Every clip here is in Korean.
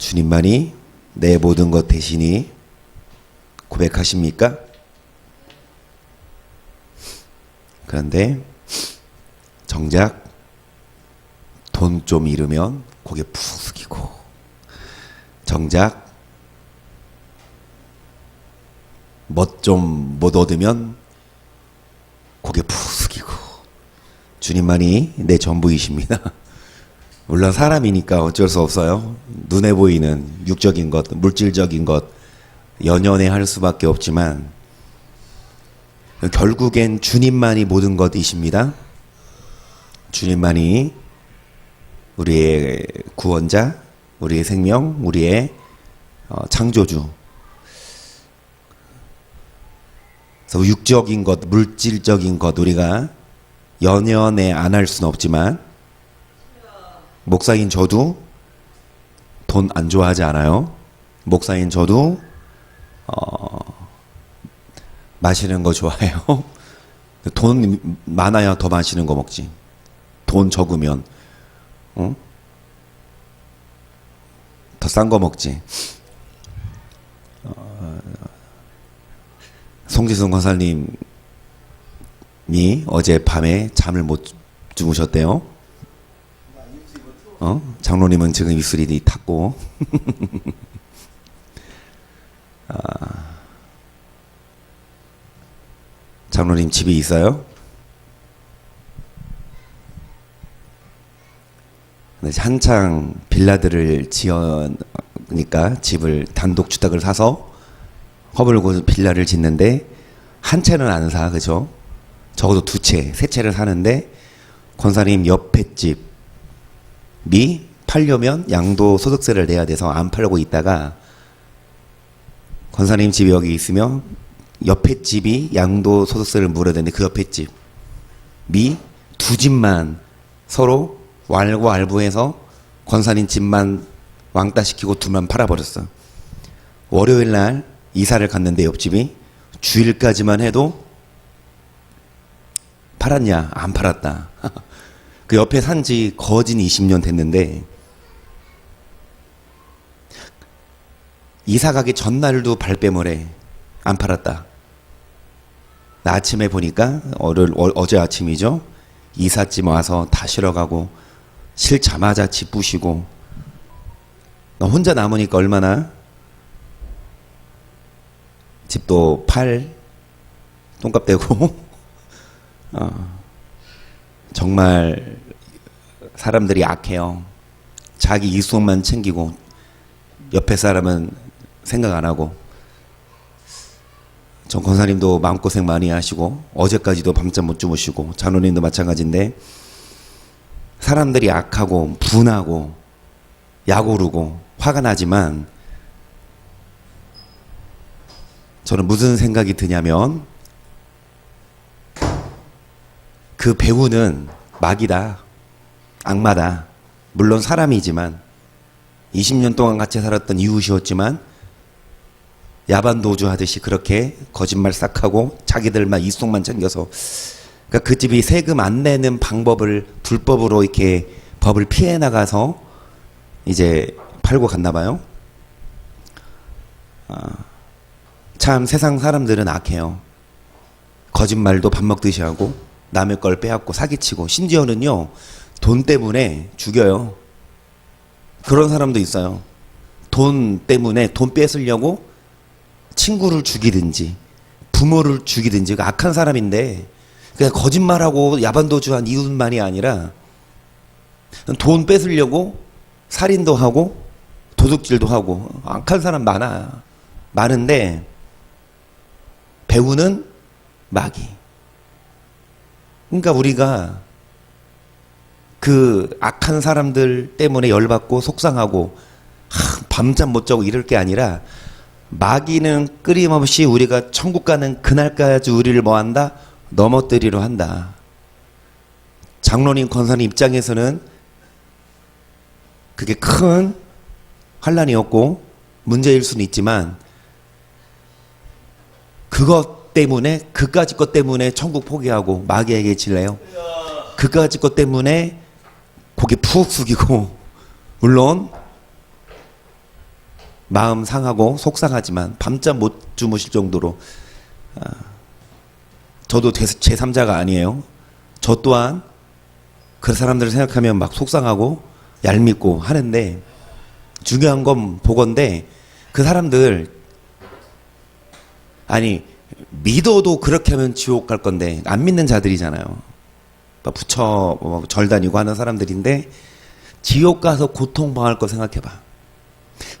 주님만이 내 모든 것 되시니 고백하십니까? 그런데 정작 돈 좀 잃으면 고개 푹 숙이고, 정작 멋 좀 못 얻으면 고개 푹 숙이고, 주님만이 내 전부이십니다. 물론 사람이니까 어쩔 수 없어요. 눈에 보이는 육적인 것, 물질적인 것 연연해 할 수밖에 없지만 결국엔 주님만이 모든 것이십니다. 주님만이 우리의 구원자, 우리의 생명, 우리의 창조주. 그래서 육적인 것, 물질적인 것 우리가 연연해 안 할 수는 없지만, 목사인 저도 돈 안 좋아하지 않아요. 목사인 저도 마시는 거 좋아해요. 돈 많아야 더 마시는 거 먹지. 돈 적으면 더 싼 거 먹지. 송지순 권사님이 어제 밤에 잠을 못 주무셨대요. 장로님은 지금 입술이 탔고 장로님 집에 있어요? 한창 빌라들을 지으니까 집을 단독 주택을 사서 허물고 빌라를 짓는데 한 채는 안 사, 그죠? 적어도 두 채, 세 채를 사는데 권사님 옆에 집이 팔려면 양도소득세를 내야 돼서 안 팔고 있다가 권사님 집이 여기 있으면 옆에 집이 양도소득세를 물어야 되는데 그 옆에 집이 두 집만 서로 왈가왈부해서 권사님 집만 왕따시키고 둘만 팔아버렸어. 월요일 날 이사를 갔는데 옆집이 주일까지만 해도 팔았냐? 안 팔았다. 그 옆에 산지 거진 20년 됐는데 이사 가기 전날도 발뺌을 해. 안 팔았다. 나 아침에 보니까 어제 아침이죠. 이삿짐 와서 다 실어가고 실자마자 집 부시고, 너 혼자 남으니까 얼마나 집도 팔 똥값 대고 정말 사람들이 약해요. 자기 이속만 챙기고 옆에 사람은 생각 안 하고. 전 권사님도 마음고생 많이 하시고 어제까지도 밤잠 못 주무시고 장로님도 마찬가지인데 사람들이 악하고 분하고 약오르고 화가 나지만 저는 무슨 생각이 드냐면 그 배우는 마귀다, 악마다. 물론 사람이지만 20년 동안 같이 살았던 이웃이었지만 야반도주 하듯이 그렇게 거짓말 싹 하고 자기들만 이속만 챙겨서, 그러니까 그 집이 세금 안 내는 방법을 불법으로 이렇게 법을 피해 나가서 이제 팔고 갔나 봐요. 참 세상 사람들은 악해요. 거짓말도 밥 먹듯이 하고 남의 걸 빼앗고 사기치고 심지어는요 돈 때문에 죽여요. 그런 사람도 있어요. 돈 때문에 돈 뺏으려고 친구를 죽이든지 부모를 죽이든지 악한 사람인데 그냥 거짓말하고 야반도주한 이웃만이 아니라 돈 뺏으려고 살인도 하고 도둑질도 하고 악한 사람 많은데 배우는 마귀. 그러니까 우리가 그 악한 사람들 때문에 열받고 속상하고 밤잠 못 자고 이럴 게 아니라 마귀는 끊임없이 우리가 천국 가는 그날까지 우리를 뭐한다? 넘어뜨리려 한다. 장로님, 권사님 입장에서는 그게 큰 환란이었고 문제일 수는 있지만 그것 때문에, 그까짓 것 때문에 천국 포기하고 마귀에게 질래요? 그까짓 것 때문에 고개 푹 숙이고, 물론 마음 상하고 속상하지만 밤잠 못 주무실 정도로 저도 제3자가 아니에요. 저 또한 그 사람들을 생각하면 막 속상하고 얄밉고 하는데 중요한 건 보건데 그 사람들 아니 믿어도 그렇게 하면 지옥 갈 건데 안 믿는 자들이잖아요. 부처 절 다니고 하는 사람들인데 지옥 가서 고통당할 거 생각해봐.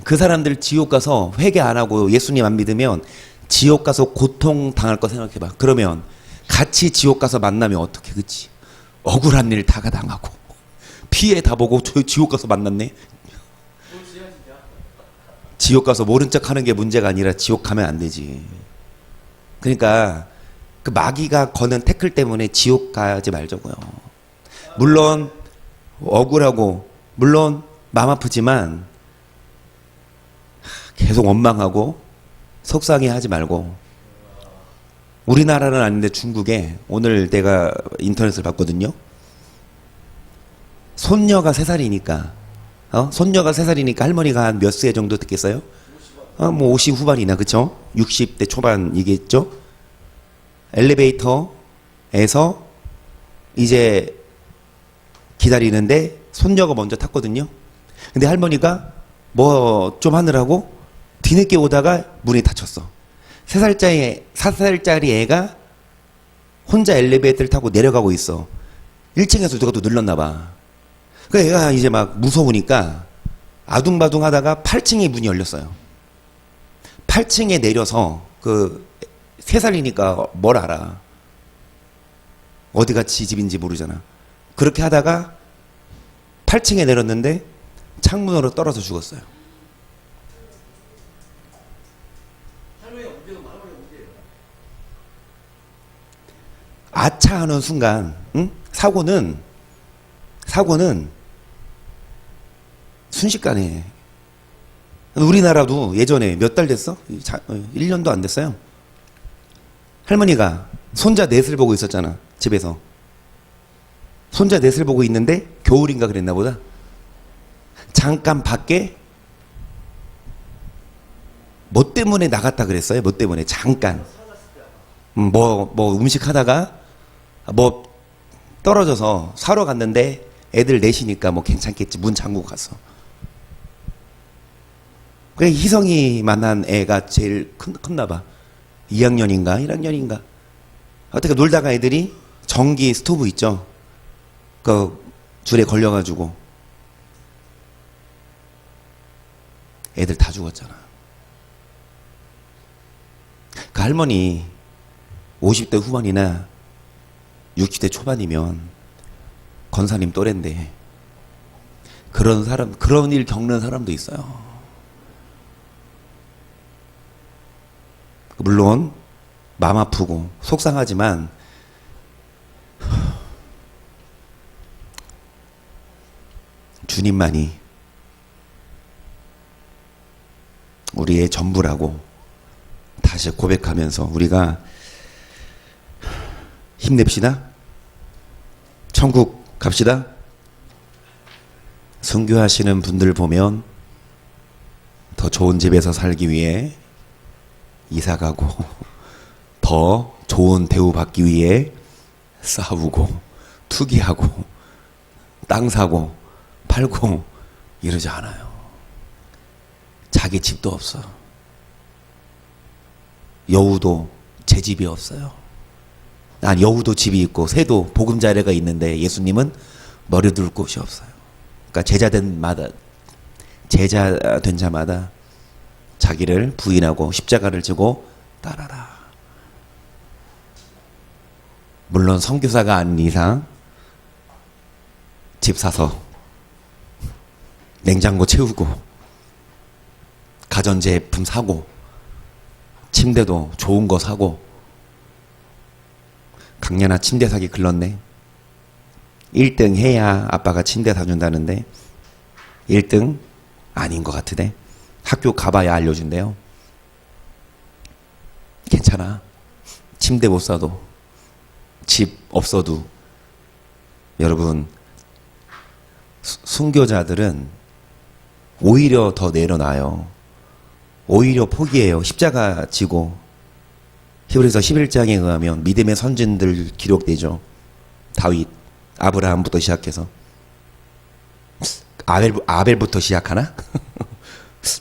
그 사람들 지옥 가서 회개 안 하고 예수님 안 믿으면 지옥 가서 고통당할 거 생각해봐. 그러면 같이 지옥 가서 만나면 어떡해, 그치? 억울한 일 다가 당하고 피해 다 보고 저 지옥 가서 만났네. 지옥 가서 모른 척 하는 게 문제가 아니라 지옥 가면 안 되지. 그러니까 그 마귀가 거는 태클 때문에 지옥 가지 말자고요. 물론 억울하고 물론 마음 아프지만 계속 원망하고 속상해 하지 말고. 우리나라는 아닌데 중국에 오늘 내가 인터넷을 봤거든요. 손녀가 3살이니까 손녀가 3살이니까 할머니가 한 몇 세 정도 됐겠어요? 뭐 50 후반이나 그쵸? 60대 초반이겠죠? 엘리베이터에서 이제 기다리는데 손녀가 먼저 탔거든요. 근데 할머니가 뭐 좀 하느라고 뒤늦게 오다가 문이 닫혔어. 4살짜리 애가 혼자 엘리베이터를 타고 내려가고 있어. 1층에서 누가 또 눌렀나 봐. 그 애가 이제 막 무서우니까 아둥바둥 하다가 8층에 문이 열렸어요. 8층에 내려서 그 3살이니까 뭘 알아. 어디가 지 집인지 모르잖아. 그렇게 하다가 8층에 내렸는데 창문으로 떨어져 죽었어요. 아차 하는 순간 사고는 순식간에. 우리나라도 예전에 몇 달 됐어? 1년도 안 됐어요. 할머니가 손자 넷을 보고 있었잖아. 집에서 손자 넷을 보고 있는데 겨울인가 그랬나 보다. 잠깐 밖에 뭐 때문에 나갔다 그랬어요? 뭐 때문에 잠깐 뭐 음식 하다가 뭐 떨어져서 사러 갔는데 애들 넷이니까 뭐 괜찮겠지. 문 잠그고 갔어. 그래 희성이 만난 애가 제일 컸나 봐. 2학년인가 1학년인가. 어떻게 놀다가 애들이 전기 스토브 있죠. 그 줄에 걸려가지고 애들 다 죽었잖아. 그 할머니 50대 후반이나 60대 초반이면 권사님 또래인데 그런 일 겪는 사람도 있어요. 물론 마음 아프고 속상하지만 주님만이 우리의 전부라고 다시 고백하면서 우리가 힘냅시다. 천국 갑시다. 선교하시는 분들 보면 더 좋은 집에서 살기 위해 이사가고 더 좋은 대우 받기 위해 싸우고 투기하고 땅 사고 팔고 이러지 않아요. 자기 집도 없어. 여우도 제 집이 없어요. 난 여우도 집이 있고 새도 보금자리가 있는데 예수님은 머리둘 곳이 없어요. 그러니까 제자 된 자마다 자기를 부인하고 십자가를 지고 따라라. 물론 선교사가 아닌 이상 집 사서 냉장고 채우고 가전제품 사고 침대도 좋은 거 사고. 강연아 침대 사기 글렀네. 1등 해야 아빠가 침대 사준다는데 1등 아닌 것 같으네. 학교 가봐야 알려준대요. 괜찮아. 침대 못 사도 집 없어도. 여러분 순교자들은 오히려 더 내려놔요. 오히려 포기해요. 십자가 지고. 히브리서 11장에 의하면 믿음의 선진들 기록되죠. 다윗, 아브라함부터 시작해서. 아벨부터 시작하나?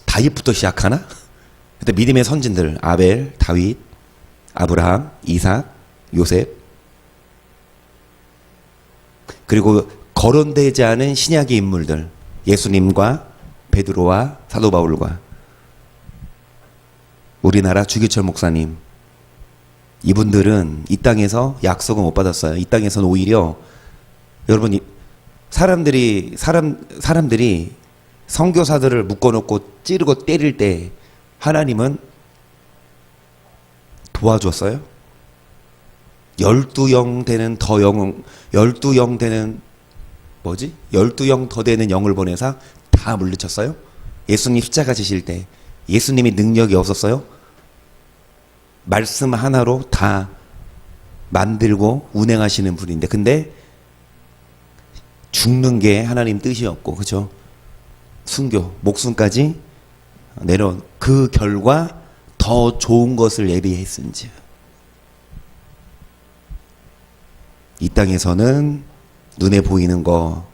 다윗부터 시작하나? 근데 믿음의 선진들 아벨, 다윗, 아브라함, 이삭, 요셉, 그리고 거론되지 않은 신약의 인물들, 예수님과 베드로와 사도 바울과 우리나라 주기철 목사님, 이분들은 이 땅에서 약속을 못 받았어요. 이 땅에서는 오히려 여러분 사람들이 선교사들을 묶어놓고 찌르고 때릴 때 하나님은 도와줬어요. 12영 되는 더 영, 12영 되는 뭐지? 12영 더 되는 영을 보내사 다 물리쳤어요. 예수님 십자가 지실 때 예수님이 능력이 없었어요. 말씀 하나로 다 만들고 운행하시는 분인데, 근데 죽는 게 하나님 뜻이었고, 그죠? 순교, 목숨까지 내려온 그 결과 더 좋은 것을 예비했은지. 이 땅에서는 눈에 보이는 거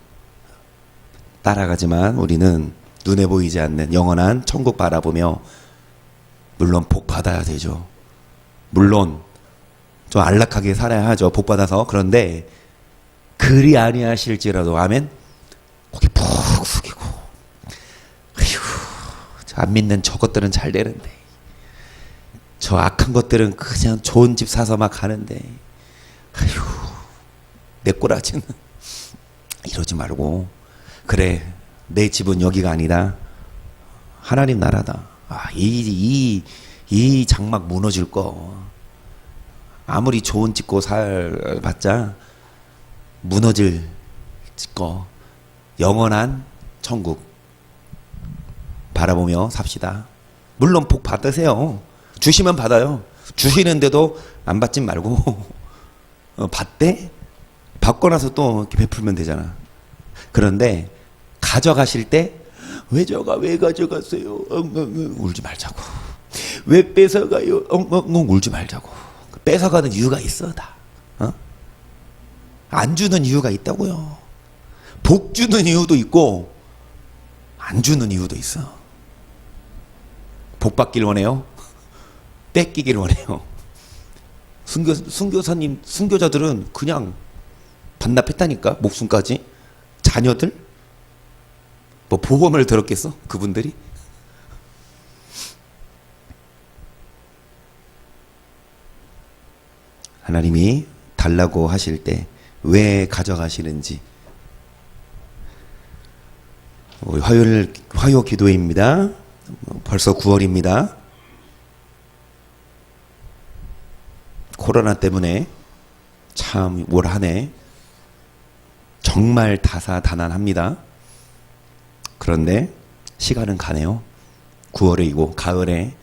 따라가지만 우리는 눈에 보이지 않는 영원한 천국 바라보며 물론 복 받아야 되죠. 물론 좀 안락하게 살아야 하죠. 복 받아서. 그런데 그리 아니하실지라도 아멘. 고개 푹 숙이고, 아휴, 안 믿는 저것들은 잘 되는데, 저 악한 것들은 그냥 좋은 집 사서 막 가는데, 아휴, 내 꼬라지는 이러지 말고, 그래, 내 집은 여기가 아니다. 하나님 나라다. 아, 이 장막 무너질 거. 아무리 좋은 짓고 살봤자 무너질 거. 영원한 천국 바라보며 삽시다. 물론 복 받으세요. 주시면 받아요. 주시는데도 안 받진 말고 받대? 받고 나서 또 이렇게 베풀면 되잖아. 그런데 가져가실 때 왜 가져갔어요? 울지 말자고. 왜 뺏어가요? 울지 말자고. 뺏어가는 이유가 있어, 다. 안 주는 이유가 있다고요. 복 주는 이유도 있고 안 주는 이유도 있어. 복 받길 원해요? 뺏기길 원해요? 순교사님, 순교자들은 그냥 반납했다니까. 목숨까지. 자녀들? 뭐 보험을 들었겠어? 그분들이? 하나님이 달라고 하실 때 왜 가져가시는지. 우리 화요 기도회입니다. 벌써 9월입니다. 코로나 때문에 참 올 한 해 정말 다사다난합니다. 그런데 시간은 가네요. 9월이고 가을에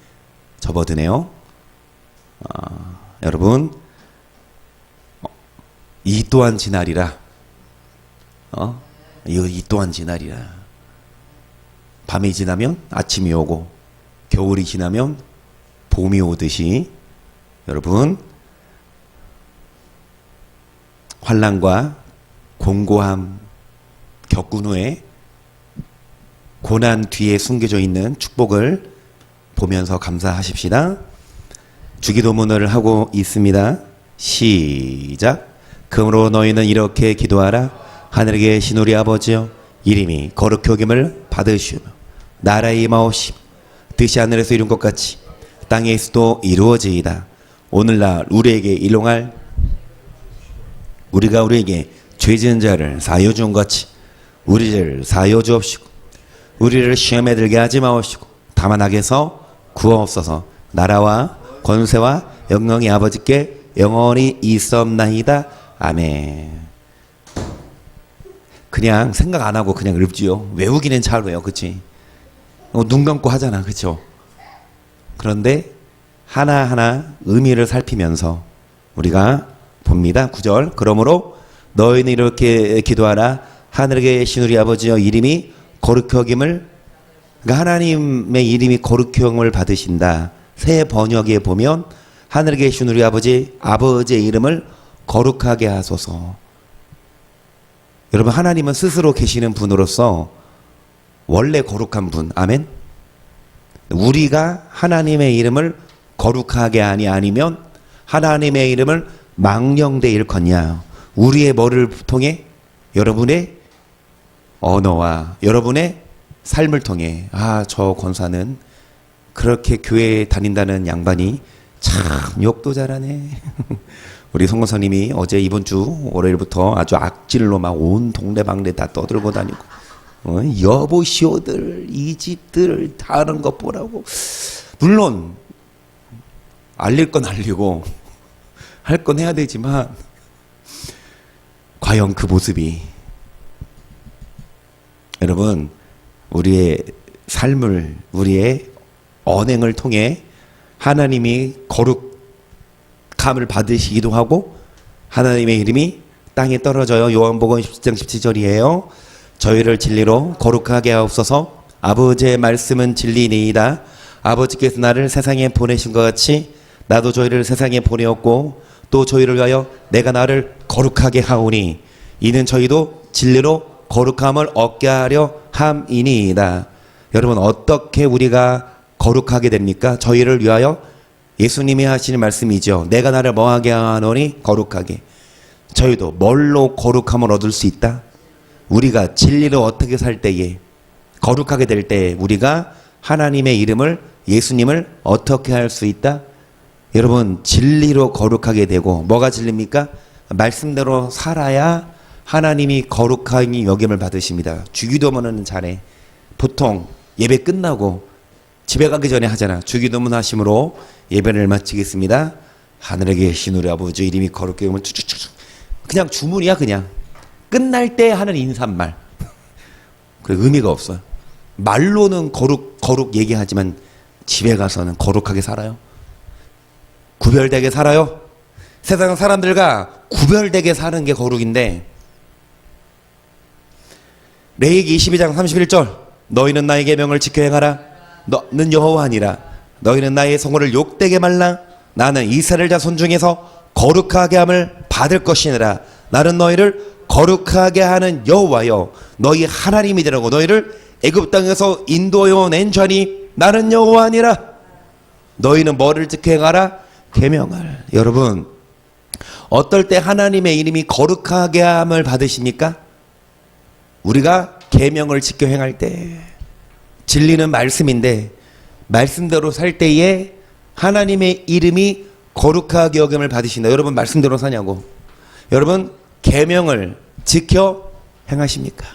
접어드네요. 여러분, 이 또한 지나리라. 이 또한 지나리라. 밤이 지나면 아침이 오고 겨울이 지나면 봄이 오듯이 여러분, 환난과 공고함 겪은 후에 고난 뒤에 숨겨져 있는 축복을 보면서 감사하십시다. 주기도문을 하고 있습니다. 시작. 그러므로 너희는 이렇게 기도하라. 하늘에 계신 우리 아버지여, 이름이 거룩히 여김을 받으시며 나라의 임하옵시며 뜻이 하늘에서 이룬 것 같이 땅에서도 이루어지이다. 오늘날 우리에게 일용할, 우리가 우리에게 죄 지은 자를 사하여 준 같이 우리 죄를 사하여 주옵시고 우리를 시험에 들게 하지 마옵시고 다만 악에서 구하옵소서. 나라와 권세와 영광이 아버지께 영원히 있옵나이다. 아멘. 그냥 생각 안 하고 그냥 읊지요. 외우기는 잘 외워, 그치? 눈 감고 하잖아, 그쵸? 그런데 하나하나 의미를 살피면서 우리가 봅니다. 9절. 그러므로 너희는 이렇게 기도하라. 하늘에 계신 우리 아버지여, 이름이 거룩히 여김을 그러니까 하나님의 이름이 거룩형을 받으신다. 새 번역에 보면 하늘에 계신 우리 아버지의 이름을 거룩하게 하소서. 여러분, 하나님은 스스로 계시는 분으로서 원래 거룩한 분. 아멘. 우리가 하나님의 이름을 거룩하게 하니 아니면 하나님의 이름을 망령되 일컫냐. 우리의 뭐를 통해? 여러분의 언어와 여러분의 삶을 통해. 아, 저 권사는 그렇게 교회에 다닌다는 양반이 참 욕도 잘하네. 우리 성권사님이 어제 이번 주 월요일부터 아주 악질로 막 온 동네방네 다 떠들고 다니고, 여보시오들 이 집들 다 하는 것 보라고. 물론 알릴 건 알리고 할 건 해야 되지만 과연 그 모습이, 여러분, 우리의 삶을, 우리의 언행을 통해 하나님이 거룩함을 받으시기도 하고 하나님의 이름이 땅에 떨어져요. 요한복음 17장 17절이에요. 저희를 진리로 거룩하게 하옵소서. 아버지의 말씀은 진리니이다. 아버지께서 나를 세상에 보내신 것 같이 나도 저희를 세상에 보내었고 또 저희를 위하여 내가 나를 거룩하게 하오니 이는 저희도 진리로 거룩함을 얻게 하려 함이니이다. 여러분, 어떻게 우리가 거룩하게 됩니까? 저희를 위하여 예수님이 하시는 말씀이죠. 내가 나를 뭐하게 하노니 거룩하게. 저희도 뭘로 거룩함을 얻을 수 있다? 우리가 진리로 어떻게 살 때에, 거룩하게 될 때 우리가 하나님의 이름을, 예수님을 어떻게 할 수 있다? 여러분, 진리로 거룩하게 되고. 뭐가 진리입니까? 말씀대로 살아야 하나님이 거룩하니 여김을 받으십니다. 주기도문은 잘해. 보통 예배 끝나고 집에 가기 전에 하잖아. 주기도문 하심으로 예배를 마치겠습니다. 하늘에 계신 우리 아버지 이름이 거룩게 여김을 쭉쭉쭉. 그냥 주문이야. 그냥 끝날 때 하는 인사말. 그 의미가 없어요. 말로는 거룩 얘기하지만 집에 가서는 거룩하게 살아요. 구별되게 살아요. 세상 사람들과 구별되게 사는 게 거룩인데, 레위기 22장 31절 너희는 나의 계명을 지켜 행하라. 너는 여호와니라. 너희는 나의 성호를 욕되게 말라. 나는 이스라엘 자손 중에서 거룩하게 함을 받을 것이니라. 나는 너희를 거룩하게 하는 여호와여 너희 하나님이 되라고. 너희를 애굽 땅에서 인도하여 낸 자니 나는 여호와니라. 너희는 뭐를 지켜 행하라? 계명을. 여러분, 어떨 때 하나님의 이름이 거룩하게 함을 받으십니까? 우리가 계명을 지켜 행할 때. 진리는 말씀인데 말씀대로 살 때에 하나님의 이름이 거룩하게 여김을 받으신다. 여러분, 말씀대로 사냐고. 여러분, 계명을 지켜 행하십니까?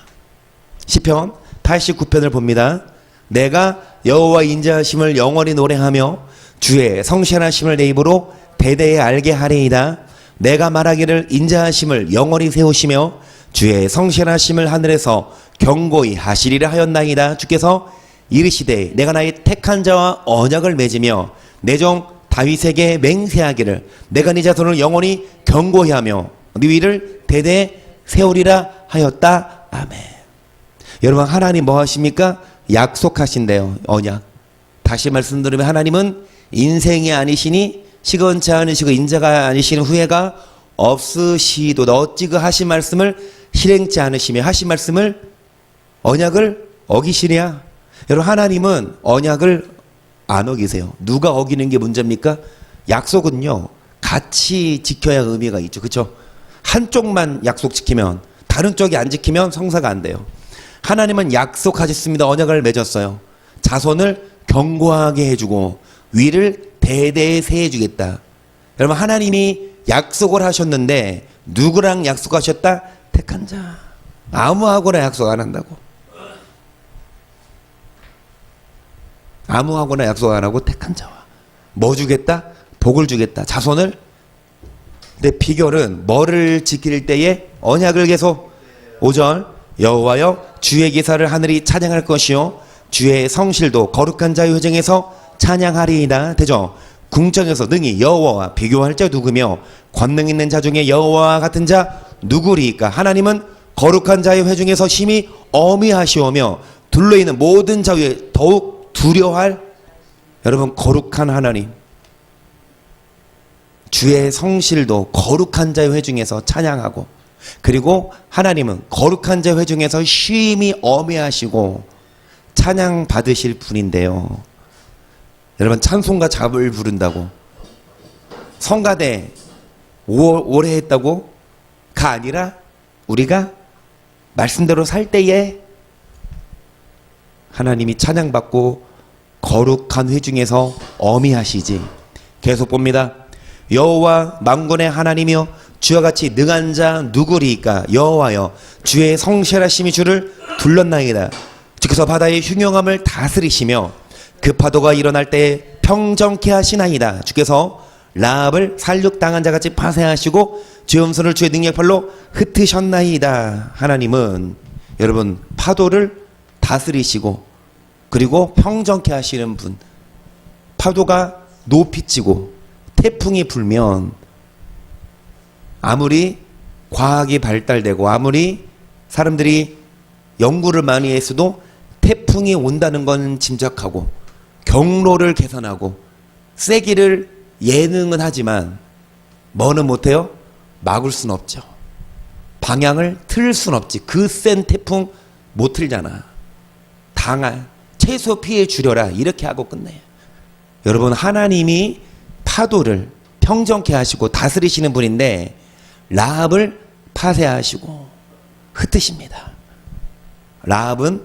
시편 89편을 봅니다. 내가 여호와 인자하심을 영원히 노래하며 주의 성실하심을 내 입으로 대대에 알게 하리이다. 내가 말하기를 인자하심을 영원히 세우시며 주의 성실하심을 하늘에서 경고히 하시리라 하였나이다. 주께서 이르시되 내가 나의 택한 자와 언약을 맺으며 내 종 다윗에게 맹세하기를 내가 네 자손을 영원히 경고히 하며 네 위를 대대에 세우리라 하였다. 아멘. 여러분, 하나님 뭐 하십니까? 약속하신대요. 언약. 다시 말씀드리면 하나님은 인생이 아니시니 시건치 않으시고 인자가 아니시는 후회가 없으시도다. 어찌 그 하신 말씀을 실행치 않으시며 하신 말씀을, 언약을 어기시랴. 여러분, 하나님은 언약을 안 어기세요. 누가 어기는 게 문제입니까? 약속은요, 같이 지켜야 의미가 있죠. 그렇죠? 한쪽만 약속 지키면, 다른 쪽이 안 지키면 성사가 안 돼요. 하나님은 약속하셨습니다. 언약을 맺었어요. 자손을 견고하게 해주고 위를 대대에 세해주겠다. 여러분, 하나님이 약속을 하셨는데 누구랑 약속하셨다? 택한 자. 아무하고나 약속 안 한다고. 아무하고나 약속 안 하고 택한 자와 뭐 주겠다? 복을 주겠다. 자손을. 근데 비결은 뭐를 지킬 때에? 언약을 계속. 5절 여호와여 주의 기사를 하늘이 찬양할 것이요 주의 성실도 거룩한 자의 회중에서 찬양하리이다. 되죠? 궁정에서 능히 여호와와 비교할 자 누구며 권능 있는 자 중에 여호와와 같은 자 누구리이까? 하나님은 거룩한 자의 회중에서 심히 어미하시오며 둘러있는 모든 자위에 더욱 두려워할 여러분 거룩한 하나님, 주의 성실도 거룩한 자의 회중에서 찬양하고, 그리고 하나님은 거룩한 자의 회중에서 쉼이 엄해하시고 찬양 받으실 분인데요. 여러분 찬송가 잡을 부른다고 성가대 오래 했다고 가 아니라 우리가 말씀대로 살 때에 하나님이 찬양받고 거룩한 회중에서 엄히하시지. 계속 봅니다. 여호와 만군의 하나님이여 주와 같이 능한 자 누구리이까? 여호와여 주의 성실하심이 주를 둘렀나이다. 주께서 바다의 흉용함을 다스리시며 그 파도가 일어날 때 평정케 하시나이다. 주께서 라합을 살육당한 자같이 파쇄하시고 주의 음성을 주의 능력팔로 흩으셨나이다. 하나님은 여러분 파도를 다스리시고 그리고 평정케 하시는 분. 파도가 높이 찌고 태풍이 불면 아무리 과학이 발달되고 아무리 사람들이 연구를 많이 했어도 태풍이 온다는 건 짐작하고 경로를 계산하고 세기를 예능은 하지만 뭐는 못해요? 막을 순 없죠. 방향을 틀 순 없지. 그 센 태풍 못 틀잖아. 당할 최소 피해 주려라 이렇게 하고 끝내요. 여러분 하나님이 파도를 평정케 하시고 다스리시는 분인데 라합을 파쇄하시고 흩으십니다. 라합은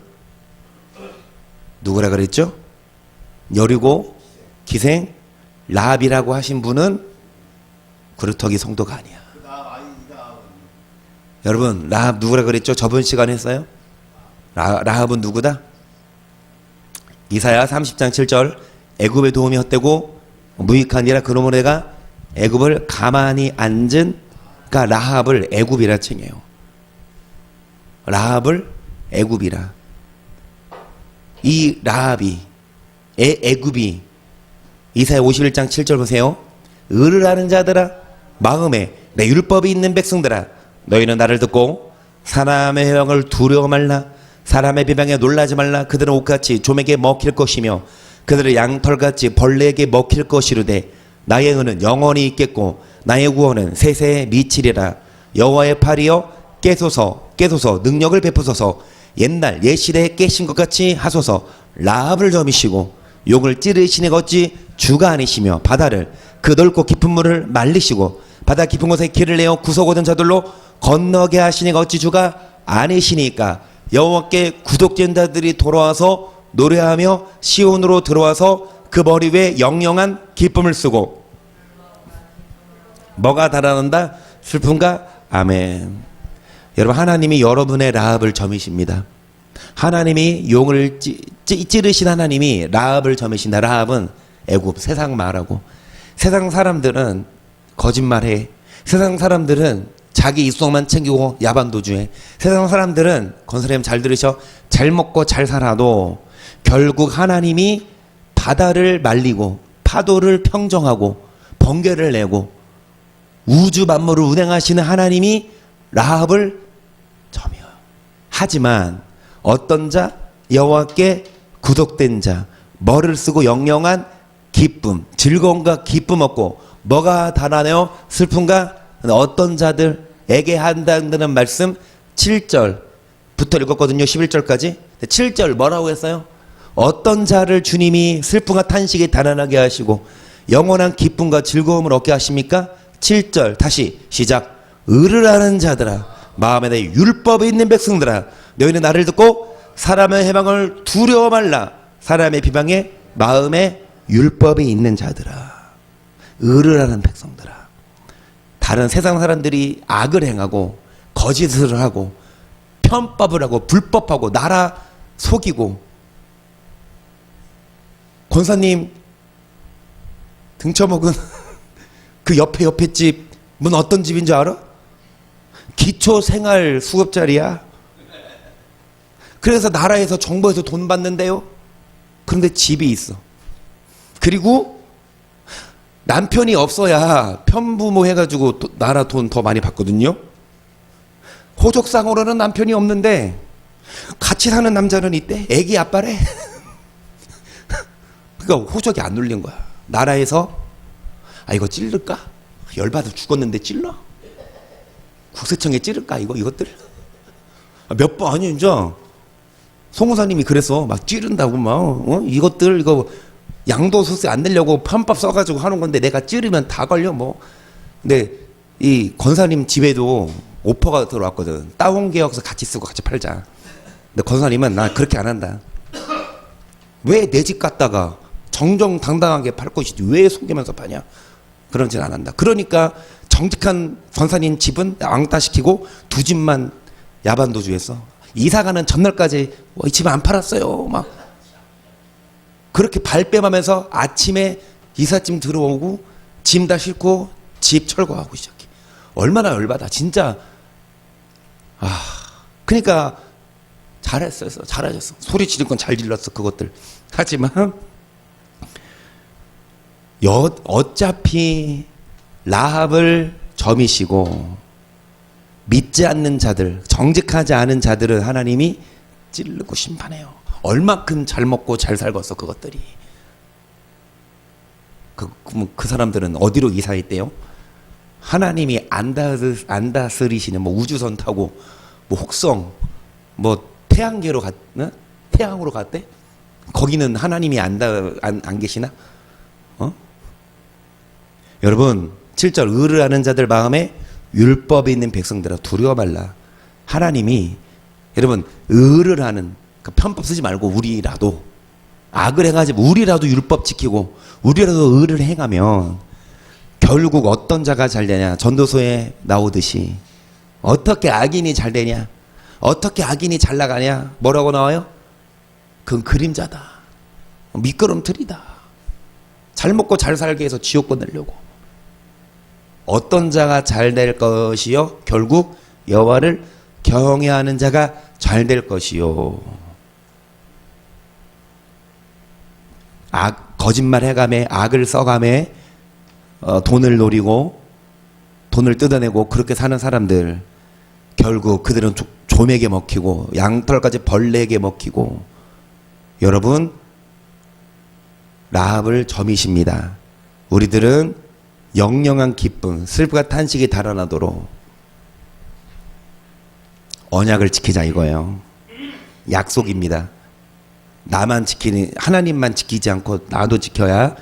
누구라 그랬죠? 여리고 기생 라합이라고 하신 분은 그루터기 성도가 아니야. 여러분 라합 누구라 그랬죠? 저번 시간에 했어요? 라합은 누구다? 이사야 30장 7절 애굽의 도움이 헛되고 무익하니라. 그러므로 내가 애굽을 가만히 앉은, 그러니까 라합을 애굽이라 칭해요. 라합을 애굽이라. 이 라합이 애굽이 이사야 51장 7절 보세요. 의를 하는 자들아 마음에 내 율법이 있는 백성들아 너희는 나를 듣고 사람의 회방을 두려워 말라. 사람의 비방에 놀라지 말라. 그들은 옷같이 좀에게 먹힐 것이며 그들은 양털같이 벌레에게 먹힐 것이로되 나의 은은 영원히 있겠고 나의 구원은 세세에 미치리라. 여호와의 팔이여 깨소서 깨소서 능력을 베푸소서. 옛날 옛시대에 깨신 것 같이 하소서. 라합을 점이시고 용을 찌르시니 어찌 주가 아니시며 바다를 그 넓고 깊은 물을 말리시고 바다 깊은 곳에 길을 내어 구석 얻은 자들로 건너게 하시니 어찌 주가 아니시니까. 여호와께 구속된 자들이 돌아와서 노래하며 시온으로 들어와서 그 머리 위에 영영한 기쁨을 쓰고. 뭐가 달아난다? 슬픔과 아멘. 여러분 하나님이 여러분의 라합을 점이십니다. 하나님이 용을 찌르신 하나님이 라합을 점이신다. 라합은 애굽 세상 말하고. 세상 사람들은 거짓말해. 세상 사람들은 자기 입속만 챙기고 야반도주해. 세상 사람들은 권사님 잘 들으셔. 잘 먹고 잘 살아도 결국 하나님이 바다를 말리고 파도를 평정하고 번개를 내고 우주 만물을 운행하시는 하나님이 라합을 점이요. 하지만 어떤 자? 여호와께 구속된 자, 뭐를 쓰고 영영한 기쁨, 즐거움과 기쁨 얻고. 뭐가 달아내요? 슬픔과 어떤 자들에게 한다는 말씀 7절부터 읽었거든요. 11절까지. 7절 뭐라고 했어요? 어떤 자를 주님이 슬픔과 탄식이 달아나게 하시고 영원한 기쁨과 즐거움을 얻게 하십니까? 7절 다시 시작. 의를 하는 자들아 마음에 내 율법이 있는 백성들아 너희는 나를 듣고 사람의 해방을 두려워 말라. 사람의 비방에 마음에 율법이 있는 자들아. 의를 하는 백성들아. 다른 세상 사람들이 악을 행하고 거짓을 하고 편법을 하고 불법하고 나라 속이고. 권사님 등쳐먹은 그 옆에 집은 어떤 집인 줄 알아? 기초생활 수급자리야. 그래서 나라에서 정부에서 돈 받는데요. 그런데 집이 있어. 그리고 남편이 없어야 편부모 해가지고 나라 돈 더 많이 받거든요. 호적상으로는 남편이 없는데 같이 사는 남자는 이때 애기 아빠래. 그러니까 호적이 안 눌린 거야. 나라에서 이거 찌를까? 열받아 죽었는데 찔러? 국세청에 찌를까 이것들? 몇 번 아니 이제 송호사님이 그래서 막 찌른다고 막 이것들 이거 양도소득세 안 내려고 편법 써가지고 하는 건데 내가 찌르면 다 걸려 뭐. 근데 이 권사님 집에도 오퍼가 들어왔거든. 다운계약서 같이 쓰고 같이 팔자. 근데 권사님은 나 그렇게 안 한다. 왜 내 집 갖다가 정정당당하게 팔 것이지 왜 속이면서 파냐? 그런 짓 안 한다. 그러니까 정직한 권사님 집은 왕따시키고 두 집만 야반도주했어. 이사가는 전날까지 이 집 안 팔았어요. 막 그렇게 발뺌하면서 아침에 이삿짐 들어오고 짐 다 싣고 집 철거하고 시작해. 얼마나 열받아 진짜. 그러니까 잘했어요. 잘하셨어. 소리 지를 건 잘 질렀어 그것들. 하지만 어차피 라합을 점이시고 믿지 않는 자들, 정직하지 않은 자들은 하나님이 찌르고 심판해요. 얼마큼 잘 먹고 잘 살겠어 그것들이. 그 사람들은 어디로 이사했대요? 하나님이 안 다스리시는 뭐 우주선 타고 뭐 혹성 뭐 태양계로 태양으로 갔대? 거기는 하나님이 안 계시나? 여러분 7절 의를 하는 자들 마음에 율법에 있는 백성들아 두려워 말라. 하나님이 여러분 의를 하는 편법 쓰지 말고 우리라도 악을 행하지 우리라도 율법 지키고 우리라도 의를 행하면 결국 어떤 자가 잘 되냐? 전도서에 나오듯이 어떻게 악인이 잘 되냐? 어떻게 악인이 잘 나가냐? 뭐라고 나와요? 그건 그림자다. 미끄럼틀이다. 잘 먹고 잘 살게 해서 지옥 보내려고. 어떤 자가 잘 될 것이요? 결국 여호와를 경외하는 자가 잘 될 것이요. 거짓말 해가며 악을 써가며 돈을 노리고 돈을 뜯어내고 그렇게 사는 사람들 결국 그들은 조맥에 먹히고 양털까지 벌레에게 먹히고. 여러분 라합을 점이십니다. 우리들은 영영한 기쁨 슬픔과 탄식이 달아나도록 언약을 지키자 이거예요. 약속입니다. 나만 지키는 하나님만 지키지 않고 나도 지켜야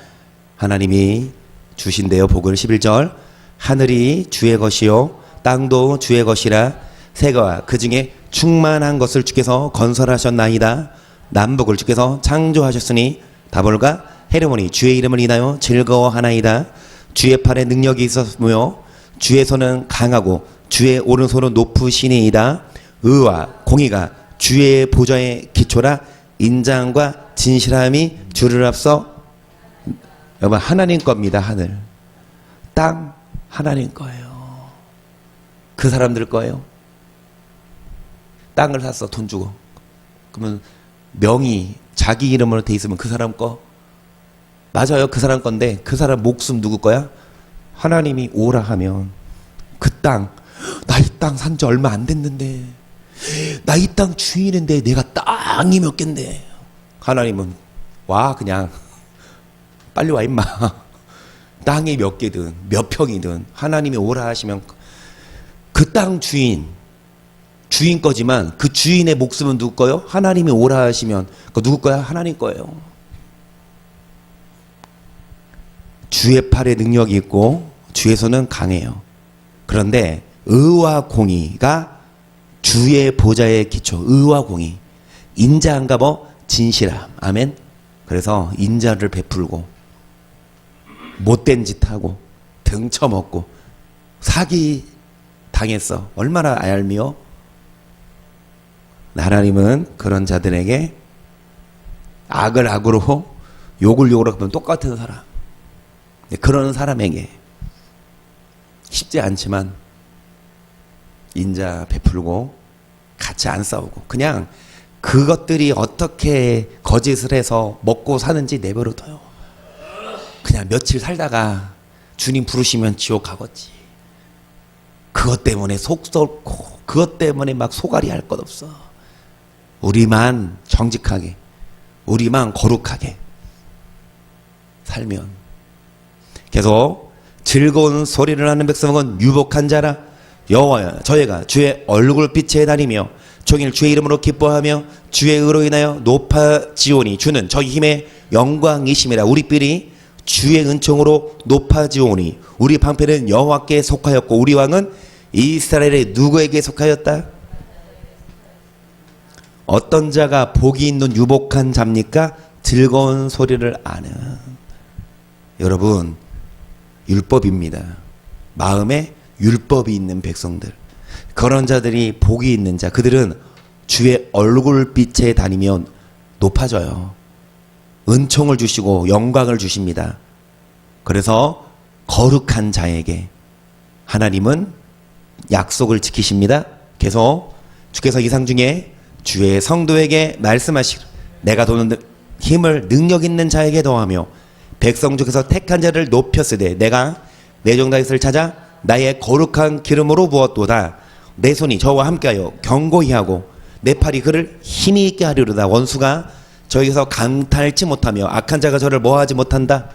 하나님이 주신대요. 복을 11절 하늘이 주의 것이요 땅도 주의 것이라 새가 그 중에 충만한 것을 주께서 건설하셨나이다. 남북을 주께서 창조하셨으니 다볼과 헤르모니 주의 이름을 인하여 즐거워하나이다. 주의 팔에 능력이 있었으며 주의 손은 강하고 주의 오른손은 높으시니이다. 의와 공의가 주의 보좌의 기초라. 인자함과 진실함이 주를 앞서. 여러분 하나님 겁니다. 하늘 땅 하나님 거예요. 그 사람들 거예요. 땅을 샀어 돈 주고. 그러면 명의 자기 이름으로 돼 있으면 그 사람 거 맞아요. 그 사람 건데 그 사람 목숨 누구 거야? 하나님이 오라 하면 그 땅 나 이 땅 산 지 얼마 안 됐는데 나 이 땅 주인인데 내가 땅이 몇 갠데 하나님은 와 그냥 빨리 와 임마. 땅이 몇 개든 몇 평이든 하나님이 오라 하시면 그 땅 주인 거지만 그 주인의 목숨은 누구 거요? 하나님이 오라 하시면 그 누구 거야? 하나님 거예요. 주의 팔에 능력이 있고 주의 손은 강해요. 그런데 의와 공의가 주의 보좌의 기초. 의와 공의 인자한가 뭐 진실함. 아멘. 그래서 인자를 베풀고 못된 짓 하고 등쳐먹고 사기 당했어. 얼마나 얄미워. 하나님은 그런 자들에게 악을 악으로 욕을 욕으로 하면 똑같은 사람. 그런 사람에게 쉽지 않지만 인자 베풀고 같이 안 싸우고 그냥 그것들이 어떻게 거짓을 해서 먹고 사는지 내버려둬요. 그냥 며칠 살다가 주님 부르시면 지옥 가겠지. 그것 때문에 속 썩고 그것 때문에 막 소갈이 할 것 없어. 우리만 정직하게, 우리만 거룩하게 살면, 계속 즐거운 소리를 하는 백성은 유복한 자라. 여호와여, 저희가 주의 얼굴빛에 다니며 종일 주의 이름으로 기뻐하며 주의 의로 인하여 높아지오니 주는 저희 힘의 영광이심이라. 우리 삘이 주의 은총으로 높아지오니 우리 방패는 여호와께 속하였고 우리 왕은 이스라엘의 누구에게 속하였다? 어떤 자가 복이 있는 유복한 자입니까? 즐거운 소리를 아는, 여러분, 율법입니다. 마음에 율법이 있는 백성들, 그런 자들이 복이 있는 자, 그들은 주의 얼굴빛에 다니면 높아져요. 은총을 주시고 영광을 주십니다. 그래서 거룩한 자에게 하나님은 약속을 지키십니다. 계속 주께서 이상 중에 주의 성도에게 말씀하시기를 내가 도는 힘을 능력 있는 자에게 더하며 백성 중에서 택한 자를 높였으되 내가 내 종 다윗을 찾아 나의 거룩한 기름으로 부었도다. 내 손이 저와 함께하여 견고히 하고 내 팔이 그를 힘이 있게 하리로다. 원수가 저에게서 강탈치 못하며 악한 자가 저를 뭐하지 못한다.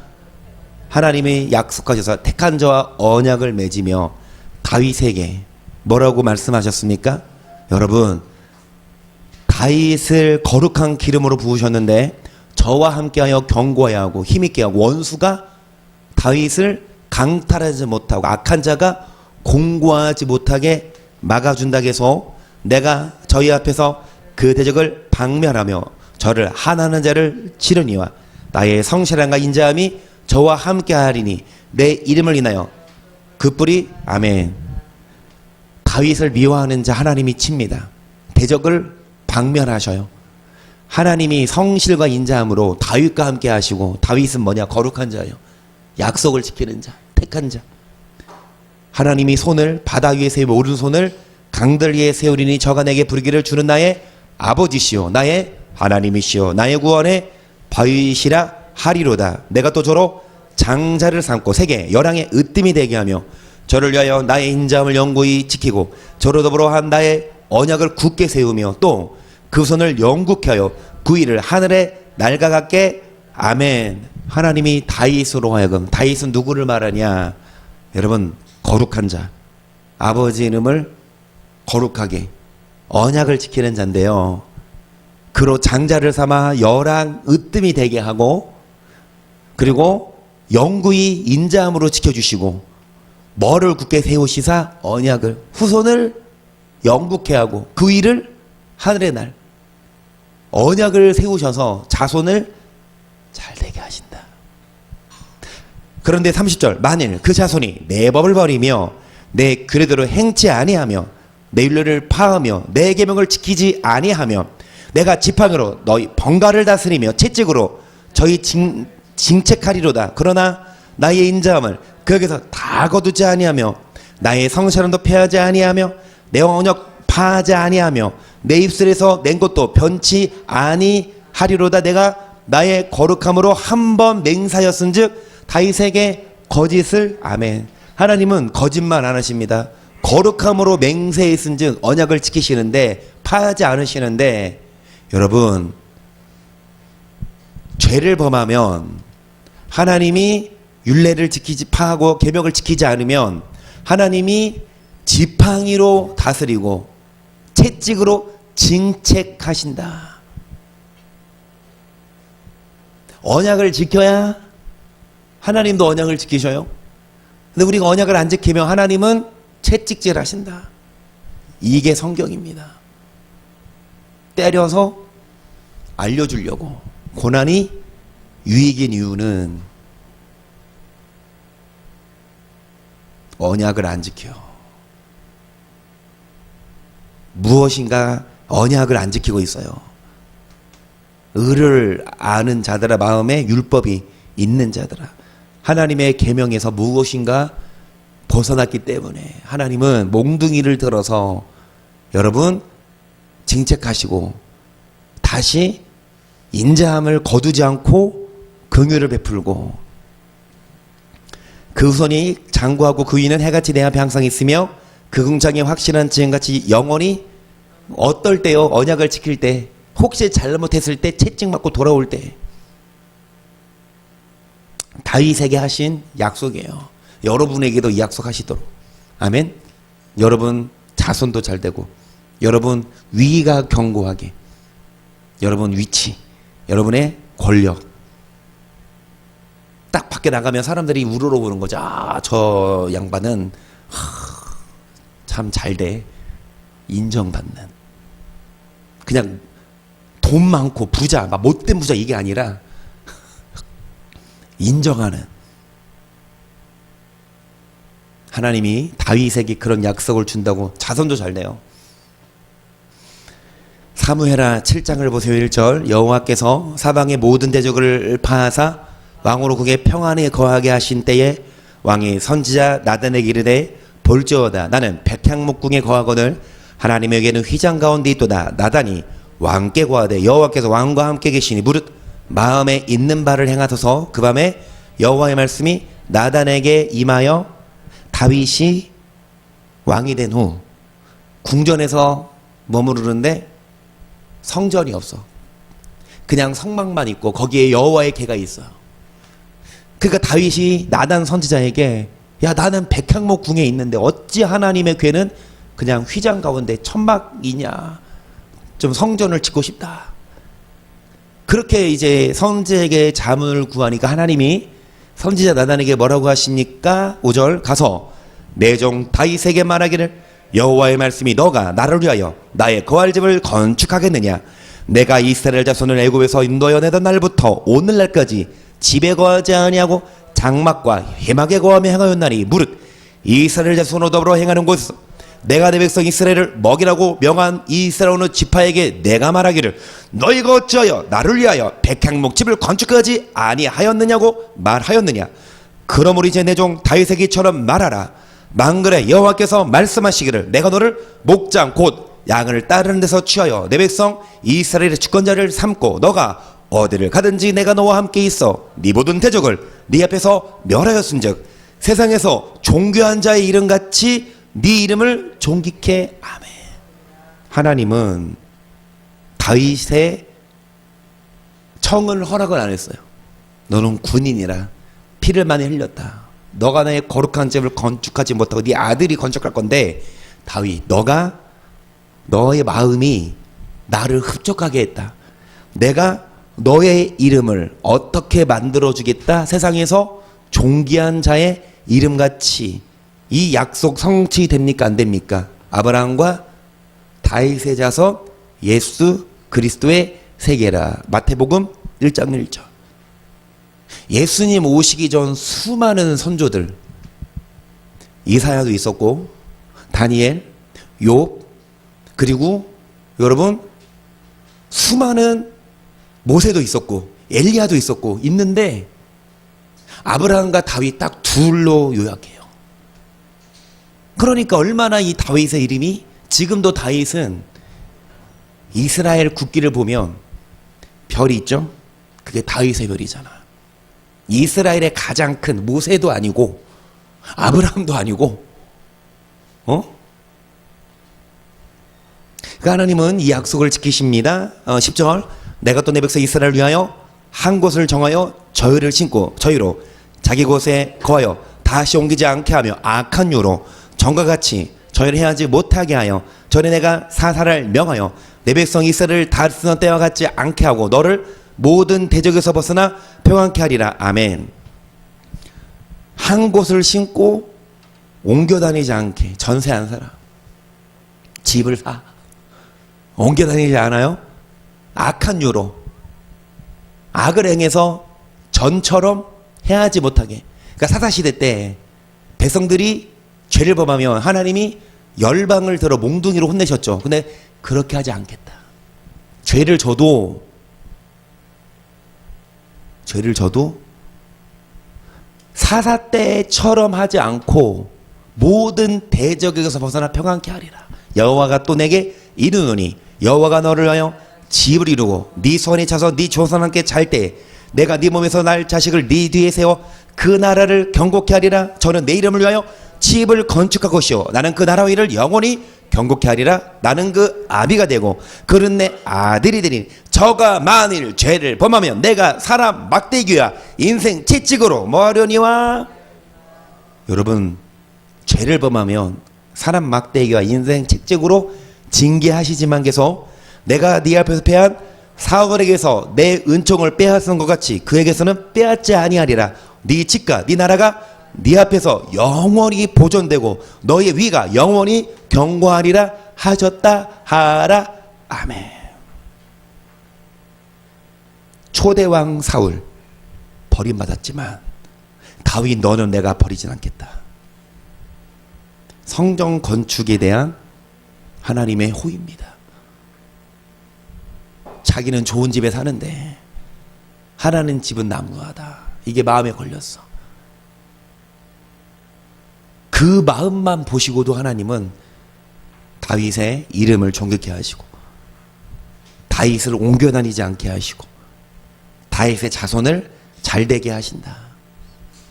하나님이 약속하셔서 택한 자와 언약을 맺으며 다윗에게 뭐라고 말씀하셨습니까? 여러분, 다윗을 거룩한 기름으로 부으셨는데 저와 함께하여 견고해야 하고 힘있게 하고 원수가 다윗을 강탈하지 못하고 악한 자가 공고하지 못하게 막아준다 해서 내가 저희 앞에서 그 대적을 박멸하며 저를 하나하는 자를 치르니와 나의 성실함과 인자함이 저와 함께하리니 내 이름을 인하여 그 뿔이 아멘. 다윗을 미워하는 자 하나님이 칩니다. 대적을 박멸하셔요. 하나님이 성실과 인자함으로 다윗과 함께 하시고, 다윗은 뭐냐? 거룩한 자예요. 약속을 지키는 자, 택한 자. 하나님이 손을 바다 위에 세우며 오른손을 강들 위에 세우리니 저가 내게 부르기를 주는 나의 아버지시오 나의 하나님이시오 나의 구원의 바위시라 하리로다. 내가 또 저로 장자를 삼고 세계 열왕의 으뜸이 되게 하며 저를 위하여 나의 인자함을 영구히 지키고 저로 더불어 한 나의 언약을 굳게 세우며 또 그 손을 영국케 하여 그 일을 하늘에 날아가게 아멘. 하나님이 다윗으로 하여금, 다윗은 누구를 말하냐? 여러분, 거룩한 자, 아버지 이름을 거룩하게 언약을 지키는 자인데요, 그로 장자를 삼아 열왕 으뜸이 되게 하고 그리고 영구히 인자함으로 지켜주시고 머를 굳게 세우시사 언약을 후손을 영국케 하고 그 일을 하늘의 날 언약을 세우셔서 자손을 잘 되게 하신다. 그런데 30절 만일 그 자손이 내 법을 버리며 내 규례대로 행치 아니하며 내 율례를 파하며 내 계명을 지키지 아니하며 내가 지팡이로 너희 번가를 다스리며 채찍으로 저희 징책하리로다. 그러나 나의 인자함을 그에게서 다 거두지 아니하며 나의 성실함도 패하지 아니하며 내 언약 파하지 아니하며 내 입술에서 낸 것도 변치 아니하리로다. 내가 나의 거룩함으로 한 번 맹세하였은즉 다윗에게 거짓을 아멘. 하나님은 거짓말 안 하십니다. 거룩함으로 맹세했은즉 언약을 지키시는데 파하지 않으시는데, 여러분, 죄를 범하면 하나님이 율례를 지키지 파하고 계명을 지키지 않으면 하나님이 지팡이로 다스리고 채찍으로 징책하신다. 언약을 지켜야 하나님도 언약을 지키셔요. 근데 우리가 언약을 안 지키면 하나님은 채찍질 하신다. 이게 성경입니다. 때려서 알려주려고. 고난이 유익인 이유는 언약을 안 지켜. 무엇인가 언약을 안 지키고 있어요. 의를 아는 자들아, 마음에 율법이 있는 자들아, 하나님의 계명에서 무엇인가 벗어났기 때문에 하나님은 몽둥이를 들어서 여러분 징책하시고 다시 인자함을 거두지 않고 긍휼을 베풀고 그 후손이 장구하고 그 위는 해같이 내 앞에 항상 있으며 그 궁창에 확실한 지행같이 영원히 어떨 때요? 언약을 지킬 때 혹시 잘못했을 때 채찍맞고 돌아올 때 다윗에게 하신 약속이에요. 여러분에게도 이 약속하시도록. 아멘. 여러분 자손도 잘 되고, 여러분 위가 견고하게, 여러분 위치, 여러분의 권력. 딱 밖에 나가면 사람들이 우러러보는 거죠. 아, 저 양반은 참 잘 돼. 인정받는. 그냥 돈 많고 부자, 막 못된 부자 이게 아니라 인정하는. 하나님이 다윗에게 그런 약속을 준다고 자손도 잘 돼요. 사무엘하 7장을 보세요. 1절. 여호와께서 사방의 모든 대적을 파하사 왕으로 국에 평안에 거하게 하신 때에 왕이 선지자 나단에게 이르되 볼지어다 나는 백향목궁에 거하거늘 하나님에게는 휘장 가운데 있도다. 나단이 왕께 고하되 여호와께서 왕과 함께 계시니 무릇 마음에 있는 바를 행하소서. 그 밤에 여호와의 말씀이 나단에게 임하여 다윗이 왕이 된 후 궁전에서 머무르는데 성전이 없어. 그냥 성막만 있고 거기에 여호와의 궤가 있어요. 그러니까 다윗이 나단 선지자에게 야, 나는 백향목 궁에 있는데 어찌 하나님의 궤는 그냥 휘장 가운데 천막이냐. 좀 성전을 짓고 싶다. 그렇게 이제 선지자에게 자문을 구하니까 하나님이 선지자 나단에게 뭐라고 하십니까? 5절. 가서 내 종 다윗에게 말하기를 여호와의 말씀이 너가 나를 위하여 나의 거할 집을 건축하겠느냐. 내가 이스라엘 자손을 애굽에서 인도하여 내던 날부터 오늘날까지 집에 거하지 아니하고 장막과 회막에 거하며 행하였나니 무릇 이스라엘 자손으로 더불어 행하는 곳에서 내가 내 백성 이스라엘을 먹이라고 명한 이스라엘 어느 지파에게 내가 말하기를 너희가 어찌하여 나를 위하여 백향목 집을 건축하지 아니하였느냐고 말하였느냐. 그러므로 이제 내 종 다윗에게 이처럼 말하라. 만글에 여호와께서 말씀하시기를 내가 너를 목장 곧 양을 따르는 데서 취하여 내 백성 이스라엘의 주권자를 삼고 너가 어디를 가든지 내가 너와 함께 있어 네 모든 대적을 네 앞에서 멸하였은즉 세상에서 존귀한 자의 이름같이 네 이름을 존귀케. 아멘. 하나님은 다윗의 청을 허락을 안 했어요. 너는 군인이라 피를 많이 흘렸다. 너가 나의 거룩한 집을 건축하지 못하고 네 아들이 건축할 건데 다윗 너가 너의 마음이 나를 흡족하게 했다. 내가 너의 이름을 어떻게 만들어주겠다. 세상에서 존귀한 자의 이름같이. 이 약속 성취됩니까 안 됩니까? 아브라함과 다윗의 자손 예수 그리스도의 세계라. 마태복음 1장 1절. 예수님 오시기 전 수많은 선조들, 이사야도 있었고 다니엘, 욥, 그리고 여러분 수많은 모세도 있었고 엘리야도 있었고 있는데 아브라함과 다윗 딱 둘로 요약해요. 그러니까 얼마나 이 다윗의 이름이, 지금도 다윗은 이스라엘 국기를 보면 별이 있죠? 그게 다윗의 별이잖아. 이스라엘의 가장 큰 모세도 아니고 아브라함도 아니고 그 하나님은 이 약속을 지키십니다. 10절. 내가 또 내 백성 이스라엘을 위하여 한 곳을 정하여 저희를 신고 저희로 자기 곳에 거하여 다시 옮기지 않게 하며 악한 유로 전과 같이 저희를 해하지 못하게 하여 전에 내가 사사를 명하여 내 백성 이스라엘을 다스리던 때와 같지 않게 하고 너를 모든 대적에서 벗어나 평안케 하리라. 아멘. 한 곳을 신고 옮겨 다니지 않게. 전세 안 살아. 집을 사. 옮겨 다니지 않아요? 악한 유로. 악을 행해서 전처럼 해하지 못하게. 그러니까 사사시대 때 백성들이 죄를 범하면 하나님이 열방을 들어 몽둥이로 혼내셨죠. 근데 그렇게 하지 않겠다. 죄를 져도 사사 때처럼 하지 않고 모든 대적에서 벗어나 평안케 하리라. 여호와가 또 내게 이르노니 여호와가 너를 위하여 집을 이루고 네 손에 차서 네 조선 함께 잘 때 내가 네 몸에서 날 자식을 네 뒤에 세워 그 나라를 경고케 하리라. 저는 내 이름을 위하여 집을 건축할 것이요 나는 그 나라의 일을 영원히 경고케 하리라. 나는 그 아비가 되고 그는 내 아들이 되리니 저가 만일 죄를 범하면 내가 사람 막대기와 인생 채찍으로 뭐하려니와. 여러분, 죄를 범하면 사람 막대기와 인생 채찍으로 징계하시지만 계속 내가 네 앞에서 패한 사울에게서 내 은총을 빼앗은 것 같이 그에게서는 빼앗지 아니하리라. 네 집과 네 나라가 네 앞에서 영원히 보존되고 너의 위가 영원히 경고하리라 하셨다 하라. 아멘. 초대왕 사울 버림받았지만 다윗 너는 내가 버리진 않겠다. 성전 건축에 대한 하나님의 호의입니다. 자기는 좋은 집에 사는데 하나님 집은 남루하다. 이게 마음에 걸렸어. 그 마음만 보시고도 하나님은 다윗의 이름을 존귀케 하시고 다윗을 옮겨 다니지 않게 하시고 다윗의 자손을 잘되게 하신다.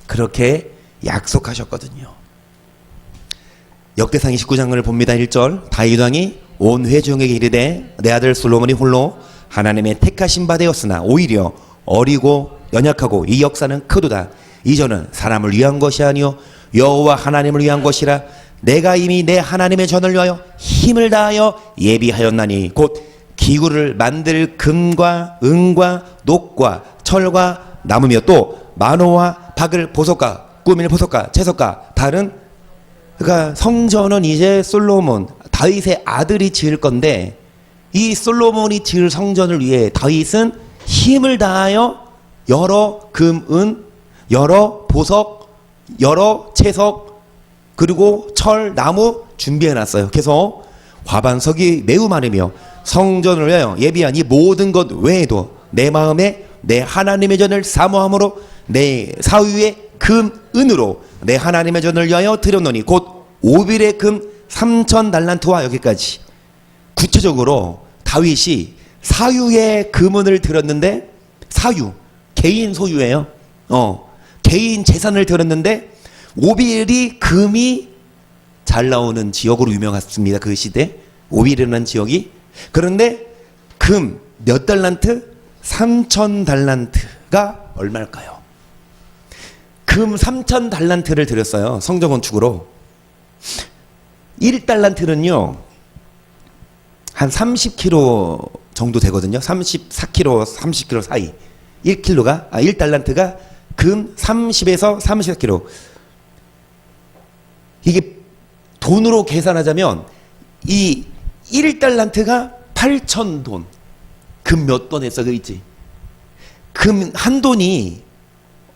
그렇게 약속하셨거든요. 역대상 29장을 봅니다. 1절 다윗 왕이 온 회중에게 이르되 내 아들 솔로몬이 홀로 하나님의 택하신 바 되었으나 오히려 어리고 연약하고 이 역사는 크도다. 이전은 사람을 위한 것이 아니요 여호와 하나님을 위한 것이라. 내가 이미 내 하나님의 전을 위하여 힘을 다하여 예비하였나니 곧 기구를 만들 금과 은과 녹과 철과 나무며 또 만호와 박을 보석과 꾸밀 보석과 채석과 다른. 그러니까 성전은 이제 솔로몬 다윗의 아들이 지을 건데 이 솔로몬이 지을 성전을 위해 다윗은 힘을 다하여 여러 금, 은, 여러 보석, 여러 채석, 그리고 철, 나무 준비해놨어요. 그래서 과반석이 매우 많으며 성전을 위하여 예비한 이 모든 것 외에도 내 마음에 내 하나님의 전을 사모함으로 내 사위의 금, 은으로 내 하나님의 전을 위하여 드렸노니 곧 오빌의 금 3,000달란트와 여기까지. 구체적으로 다윗이 사유의 금은을 들었는데 사유 개인 소유예요. 개인 재산을 들었는데 오빌이 금이 잘 나오는 지역으로 유명했습니다. 그 시대 오빌이라는 지역이. 그런데 금 몇 달란트? 3,000달란트가 얼마일까요? 금 3,000달란트를 들였어요. 성전 건축으로. 1달란트는요 한 30kg 정도 되거든요. 34kg, 30kg 사이. 1달란트가 금 30에서 34kg. 이게 돈으로 계산하자면 이 1달란트가 8,000돈. 금 몇 돈 했어, 그 있지? 금 한 돈이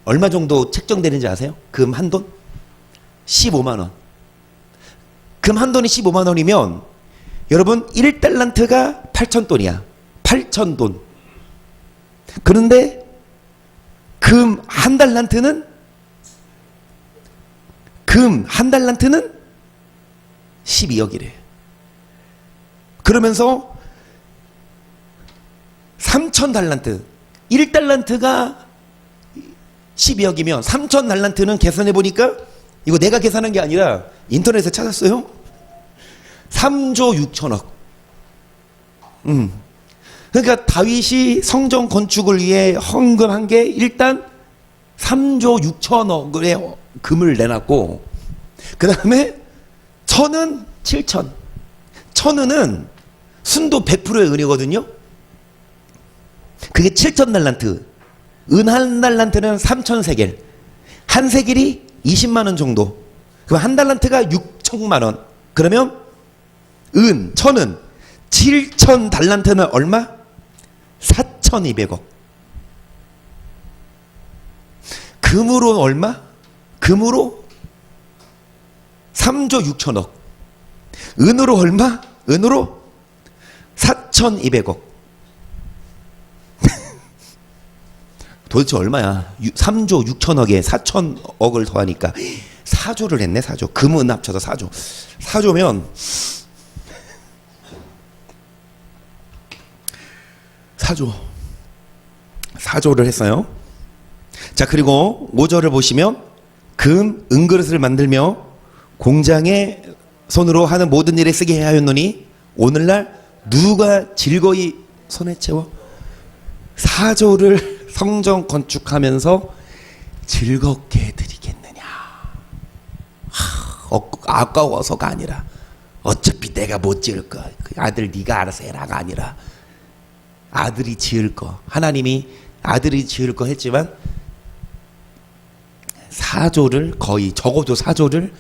얼마 정도 책정되는지 아세요? 금 한 돈? 15만 원. 금 한 돈이 15만 원이면 여러분 1달란트가 8,000돈이야. 8,000돈. 그런데 금 한 달란트는 12억이래. 그러면서 3,000달란트. 1달란트가 12억이면 3,000달란트는 계산해 보니까 이거 내가 계산한 게 아니라 인터넷에 찾았어요. 3조 6천억. 그러니까 다윗이 성전 건축을 위해 헌금한 게 일단 3조 6천억의 금을 내놨고, 그 다음에 천은 7천. 천은은 순도 100%의 은이거든요. 그게 7,000달란트. 은 한 달란트는 3,000세겔. 한 세겔이 20만 원 정도. 그럼 한 달란트가 6천만 원. 그러면 천은 7,000달란트는 얼마? 4,200억. 금으로 얼마? 금으로 3조 6천억. 은으로 얼마? 은으로 4,200억. 도대체 얼마야? 3조 6천억에 4천억을 더하니까 4조를 했네. 4조. 금은 합쳐서 4조. 4조면 4조를 했어요. 자, 그리고 5절을 보시면 금, 은그릇을 만들며 공장에 손으로 하는 모든 일에 쓰게 하였노니 오늘날 누가 즐거이 손에 채워 사조를 성전 건축하면서 즐겁게 드리겠느냐. 아까워서가 아니라 어차피 내가 못 지을 거, 그 아들 네가 알아서 해라가 아니라 아들이 지을 거, 하나님이 아들이 지을 거 했지만 사조를 거의 적어도 사조를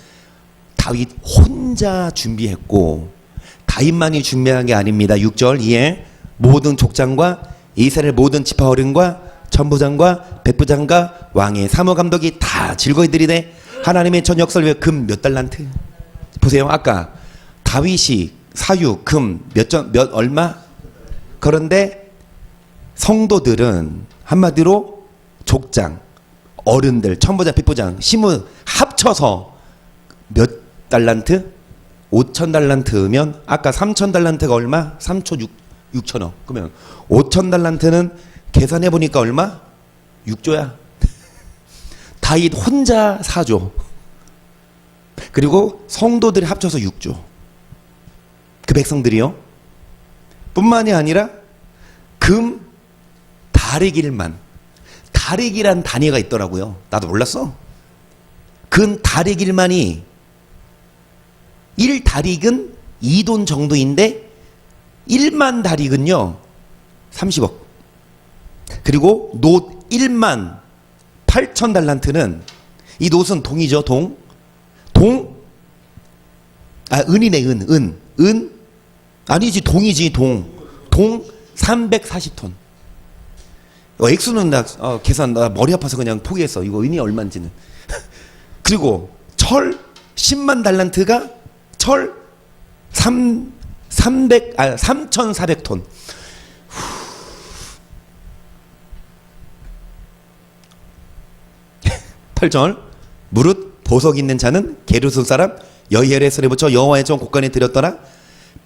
다윗 혼자 준비했고, 다윗만이 준비한 게 아닙니다. 6절 이에 모든 족장과 이스라엘 모든 지파 어른과 천부장과 백부장과 왕의 사무감독이 다 즐거이 드리되 하나님의 전 역사를 위해 금 몇 달란트. 보세요. 아까 다윗이 사유 금 몇 얼마? 그런데 성도들은 한마디로 족장, 어른들, 천부장, 백부장, 시무 합쳐서 몇 달란트? 5천 달란트면 아까 3천 달란트가 얼마? 3초 6천억. 그러면 5천 달란트는 계산해 보니까 얼마? 6조야. 다윗 혼자 4조. 그리고 성도들이 합쳐서 6조. 그 백성들이요. 뿐만이 아니라 금 다리길만. 다리기란 단위가 있더라고요. 나도 몰랐어. 금 다리길만이 1다릭은 2돈 정도인데 1만 다릭은요 30억. 그리고 놋 1만 8천 달란트는, 이 놋은 동이죠. 동 은이네. 은 아니지, 동이지. 동 340톤. 액수는 나 계산 나 머리 아파서 그냥 포기했어. 이거 은이 얼마인지는. 그리고 철 10만 달란트가 철 3,400톤. 8절 무릇 보석 있는 자는 게르손 사람 여히엘의 손에 붙여 여호와의 종 곳간에 드렸더라.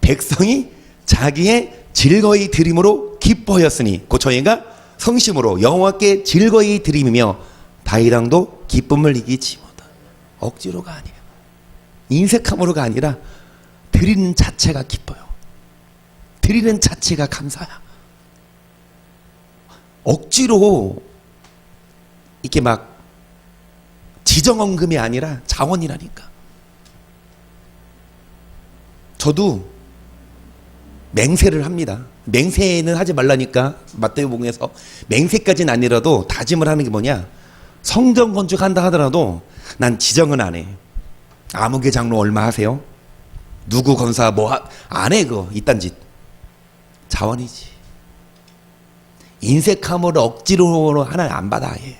백성이 자기의 즐거이 드림으로 기뻐하였으니 곧 저희가 성심으로 여호와께 즐거이 드림이며 다윗 왕도 기쁨을 이기지 못하. 억지로가 아니에요. 인색함으로가 아니라 드리는 자체가 기뻐요. 드리는 자체가 감사야. 억지로 이렇게 막 지정언금이 아니라 자원이라니까. 저도 맹세를 합니다. 맹세는 하지 말라니까 마태복음에서. 맹세까지는 아니라도 다짐을 하는 게 뭐냐, 성전 건축한다 하더라도 난 지정은 안 해. 아무개 장로 얼마 하세요? 누구 건사 뭐 안 해. 그거 이딴 짓. 자원이지. 인색함으로 억지로 하나님 안 받아. 예.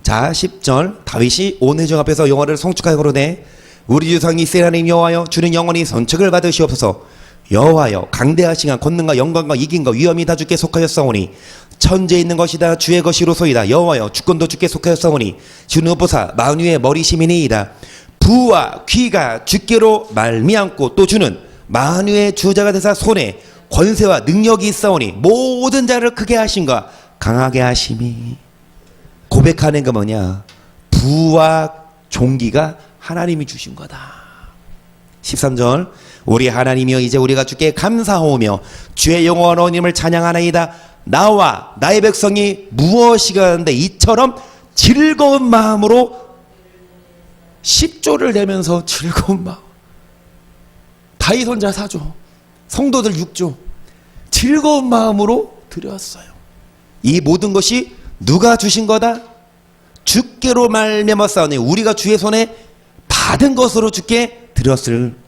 자 10절 다윗이 온 회중 앞에서 여호와를 송축하여 거르되 우리 주상 이스라엘 하나님 여호와여 주는 영원히 선축을 받으시옵소서. 여호와여 강대하시가 권능과 영광과 이김과 위엄이 다 주께 속하였사오니 천지에 있는 것이 다 주의 것이로소이다. 여호와여 주권도 주께 속하였사오니 주는 보사 만유의 머리심이니이다. 부와 귀가 주께로 말미암고 또 주는 만유의 주자가 되사 손에 권세와 능력이 있사오니 모든 자를 크게 하신가 강하게 하심이. 고백하는 게 뭐냐, 부와 존귀가 하나님이 주신 거다. 13절 우리 하나님이여 이제 우리가 주께 감사하오며 주의 영원한 이름을 찬양하나이다. 나와 나의 백성이 무엇이가 하는데 이처럼 즐거운 마음으로 10조를 내면서 즐거운 마음. 다윗 혼자 4조, 성도들 6조, 즐거운 마음으로 드렸어요. 이 모든 것이 누가 주신 거다? 주께로 말미암았사오니 우리가 주의 손에 받은 것으로 주께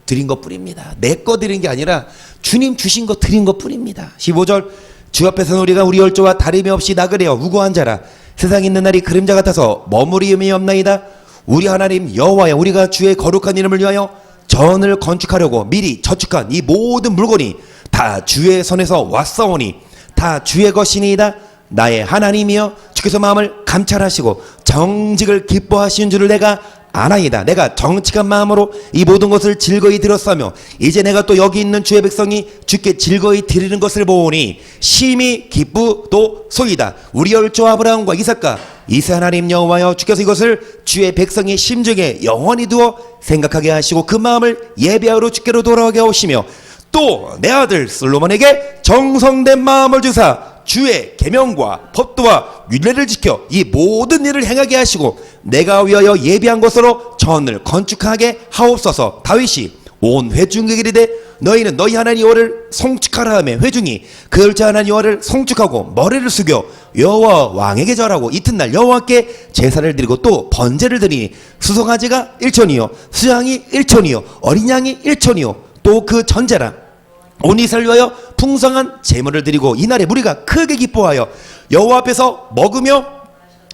드린 것 뿐입니다. 내 거 드린 게 아니라 주님 주신 거 드린 것 뿐입니다. 15절 주 앞에서는 우리가 우리 열조와 다름이 없이 나그네여 우고한 자라. 세상에 있는 날이 그림자 같아서 머무림이 없나이다. 우리 하나님 여호와여 우리가 주의 거룩한 이름을 위하여 전을 건축하려고 미리 저축한 이 모든 물건이 다 주의 손에서 왔사오니 다 주의 것이니이다. 나의 하나님이여 주께서 마음을 감찰하시고 정직을 기뻐하시는 줄을 내가 아나이다. 내가 정직한 마음으로 이 모든 것을 즐거이 들었사며 이제 내가 또 여기 있는 주의 백성이 주께 즐거이 드리는 것을 보오니 심히 기쁘도소이다. 우리 열조 아브라함과 이삭과 이세 하나님 여호와여, 주께서 이것을 주의 백성의 심중에 영원히 두어 생각하게 하시고 그 마음을 예배하러 주께로 돌아오게 하시며 또 내 아들 솔로몬에게 정성된 마음을 주사 주의 계명과 법도와 율례를 지켜 이 모든 일을 행하게 하시고 내가 위하여 예비한 곳으로 전을 건축하게 하옵소서. 다윗이 온 회중에게 이르되 너희는 너희 하나님 여호와를 송축하라 하며 회중이 그 자 하나님 여호와를 송축하고 머리를 숙여 여호와 왕에게 절하고 이튿날 여호와께 제사를 드리고 또 번제를 드리니 수송아지가 1천이요 수양이 1천이요 어린 양이 1천이요 또 그 전제라 온 이스라엘 위하여 풍성한 제물을 드리고 이날에 무리가 크게 기뻐하여 여호와 앞에서 먹으며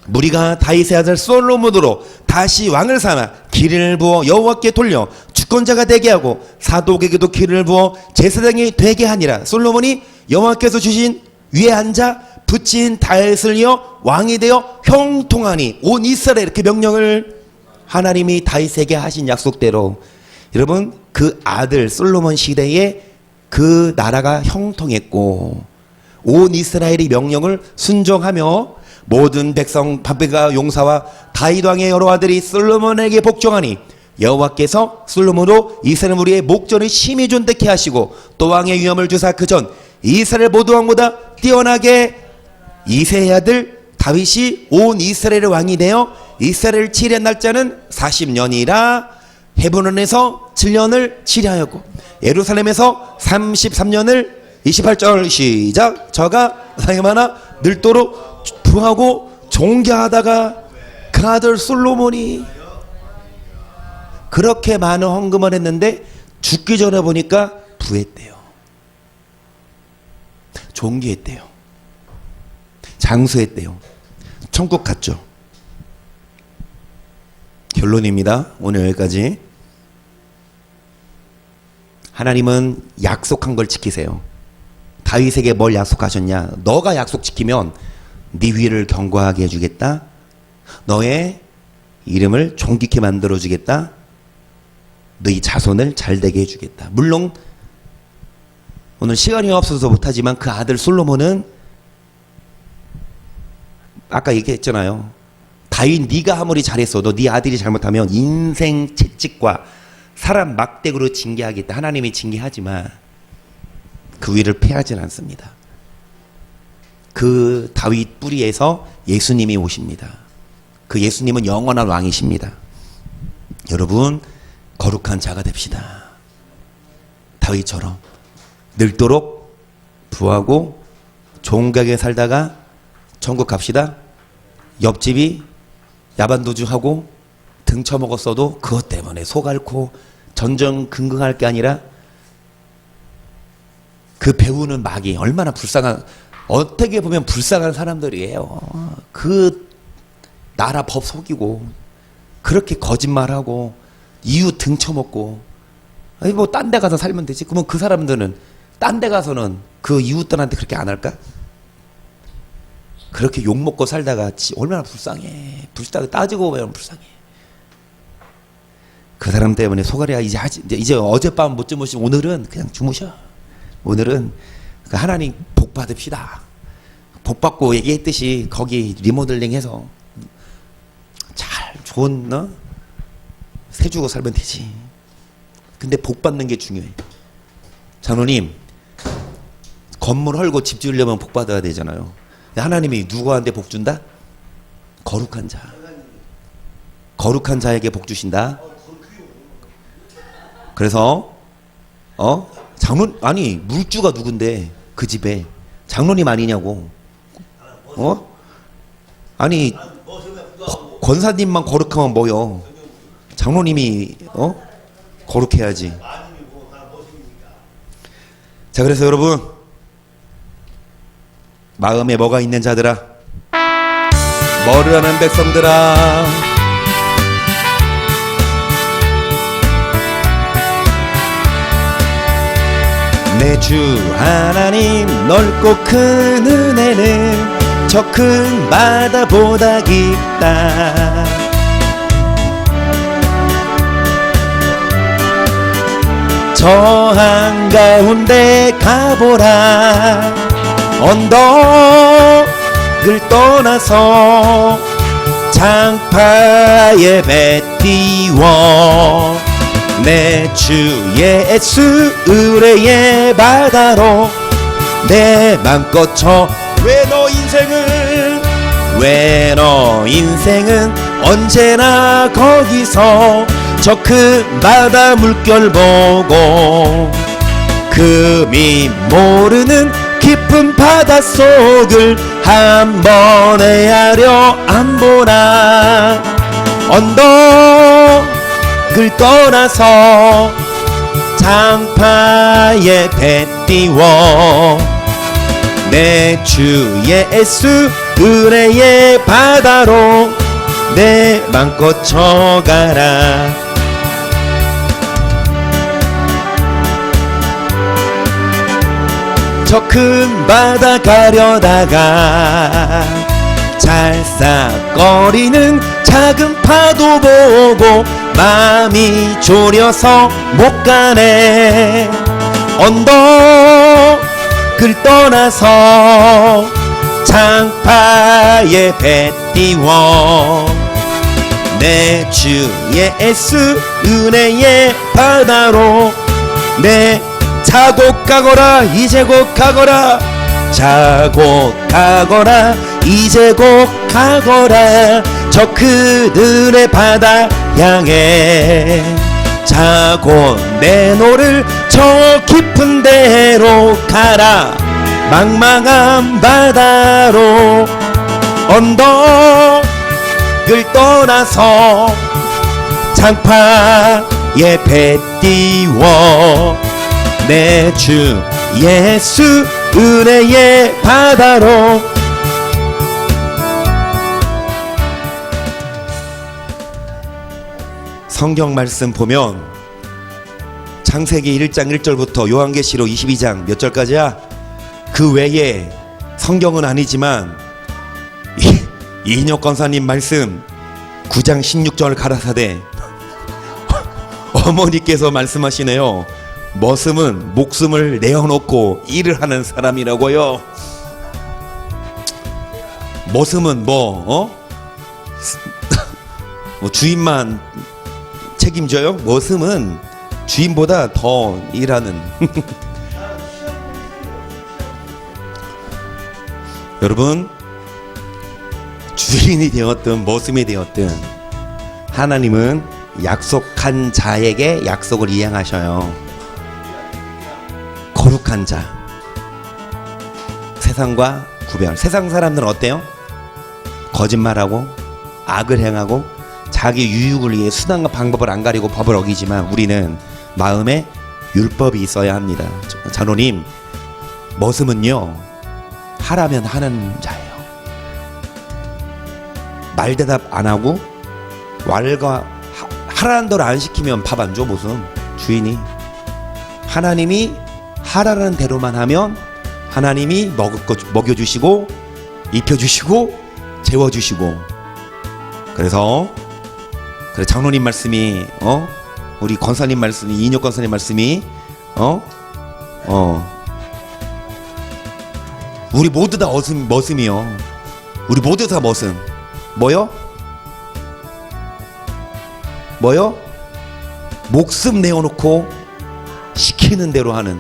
무리가 다윗의 아들 솔로몬으로 다시 왕을 삼아 기름을 부어 여호와께 돌려 주권자가 되게 하고 사독에게도 기름을 부어 제사장이 되게 하니라. 솔로몬이 여호와께서 주신 위에 앉아 붙인 다윗을 이어 왕이 되어 형통하니 온 이스라엘에 이렇게 명령을 하나님이 다윗에게 하신 약속대로 여러분 그 아들 솔로몬 시대에 그 나라가 형통했고 온 이스라엘이 명령을 순종하며 모든 백성 바베가 용사와 다윗 왕의 여러 아들이 솔로몬에게 복종하니 여호와께서 솔로몬으로 이스라엘 무리의 목전을 심히 존대케 하시고 또 왕의 위엄을 주사 그 전 이스라엘 모든 왕보다 뛰어나게 이새의 아들 다윗이 온 이스라엘의 왕이 되어 이스라엘을 치리한 날짜는 40년이라 헤브론에서 7년을 치리하였고 예루살렘에서 33년을 28절 시작 저가 사임하나 늘도록 부하고 존귀하다가 그 아들 솔로몬이 그렇게 많은 헌금을 했는데 죽기 전에 보니까 부했대요. 존귀했대요. 장수했대요. 천국 갔죠. 결론입니다. 오늘 여기까지. 하나님은 약속한 걸 지키세요. 다윗에게 뭘 약속하셨냐? 너가 약속 지키면 네 위를 견고하게 해주겠다. 너의 이름을 존귀케 만들어주겠다. 너희 자손을 잘되게 해주겠다. 물론 오늘 시간이 없어서 못하지만 그 아들 솔로몬은 아까 얘기했잖아요. 다윗 네가 아무리 잘했어도 네 아들이 잘못하면 인생 채찍과 사람 막대기로 징계하겠다. 하나님이 징계하지만 그 위를 패하지는 않습니다. 그 다윗 뿌리에서 예수님이 오십니다. 그 예수님은 영원한 왕이십니다. 여러분 거룩한 자가 됩시다. 다윗처럼 늙도록 부하고 종각에 살다가 천국 갑시다. 옆집이 야반도주하고 등쳐먹었어도 그것 때문에 속 앓고 전전긍긍할 게 아니라 그 배우는 막이 얼마나 불쌍한, 어떻게 보면 불쌍한 사람들이에요. 그 나라 법 속이고 그렇게 거짓말하고 이웃 등쳐먹고 아니 뭐 딴 데 가서 살면 되지. 그러면 그 사람들은 딴 데 가서는 그 이웃들한테 그렇게 안 할까? 그렇게 욕먹고 살다가 얼마나 불쌍해. 불쌍해. 따지고 보면 불쌍해. 그 사람 때문에 속앓이야. 이제 어젯밤 못 주무시면 오늘은 그냥 주무셔. 오늘은 하나님 복 받읍시다. 복 받고 얘기했듯이 거기 리모델링 해서 잘 좋은 새 주고 살면 되지. 근데 복 받는 게 중요해. 장로님 건물 헐고 집 지으려면 복 받아야 되잖아요. 하나님이 누구한테 복 준다? 거룩한 자. 거룩한 자에게 복 주신다. 그래서 장로 아니 물주가 누군데 그 집에 장로님 아니냐고. 아니 권사님만 거룩하면 뭐요? 장로님이 거룩해야지. 자, 그래서 여러분 마음에 뭐가 있는 자들아, 뭐를 하는 백성들아, 내 주 하나님 넓고 큰 은혜는 저 큰 바다보다 깊다. 저 한가운데 가보라. 언덕을 떠나서 장파에 배 띄워 내 주 예수 의뢰의 바다로 내 맘껏 왜 너 인생은 언제나 거기서 저 큰 바다 물결 보고 금이 모르는 깊은 바닷속을 한 번 헤아려 안 보나 언덕을 떠나서 장파에 배 띄워 내 주 예수 의뢰의 바다로 내 맘껏 쳐가라 저 큰 바다 가려다가 찰싹거리는 작은 파도 보고 마음이 졸여서 못 가네 언덕을 떠나서 장파에 배 띄워 내 주 예수 은혜의 바다로 내 자고 가거라 이제 곧 가거라 자고 가거라 이제 곧 가거라 저 그들의 바다 향해 자고 내 노를 저 깊은 데로 가라 망망한 바다로 언덕을 떠나서 장파에 배 띄워 내 주 예수 은혜의 바다로 성경 말씀 보면 창세기 1장 1절부터 요한계시록 22장 몇 절까지야? 그 외에 성경은 아니지만 이인혁 권사님 말씀 9장 16절 가라사대 어머니께서 말씀하시네요. 머슴은 목숨을 내어놓고 일을 하는 사람이라고요. 머슴은 뭐 주인만 책임져요? 머슴은 주인보다 더 일하는 여러분 주인이 되었든 머슴이 되었든 하나님은 약속한 자에게 약속을 이행하셔요. 거룩한 자 세상과 구별 세상 사람들은 어때요? 거짓말하고 악을 행하고 자기 유익을 위해 수단과 방법을 안 가리고 법을 어기지만 우리는 마음에 율법이 있어야 합니다. 자노님 머슴은요 하라면 하는 자예요. 말대답 안 하고 하라는 대로 안 시키면 밥 안 줘. 머슴 주인이 하나님이 하라는 대로만 하면 하나님이 먹여주시고 입혀주시고 재워주시고 그래서 장로님 말씀이 우리 권사님 말씀이 이인혁 권사님 말씀이 우리 모두 다 머슴이요. 우리 모두 다 머슴. 뭐요? 목숨 내어놓고 시키는 대로 하는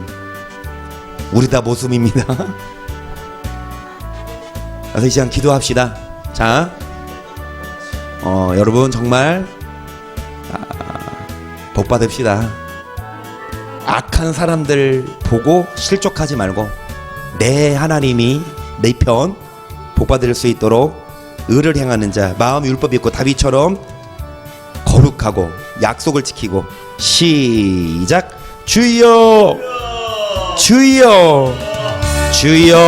우리 다 머슴입니다. 그래서 이 시간 기도합시다. 자, 여러분 정말 복 받읍시다. 악한 사람들 보고 실족하지 말고 내 하나님이 내 편 복 받을 수 있도록 의를 행하는 자 마음 율법 있고 다윗처럼 거룩하고 약속을 지키고 시작 주여 주여 주여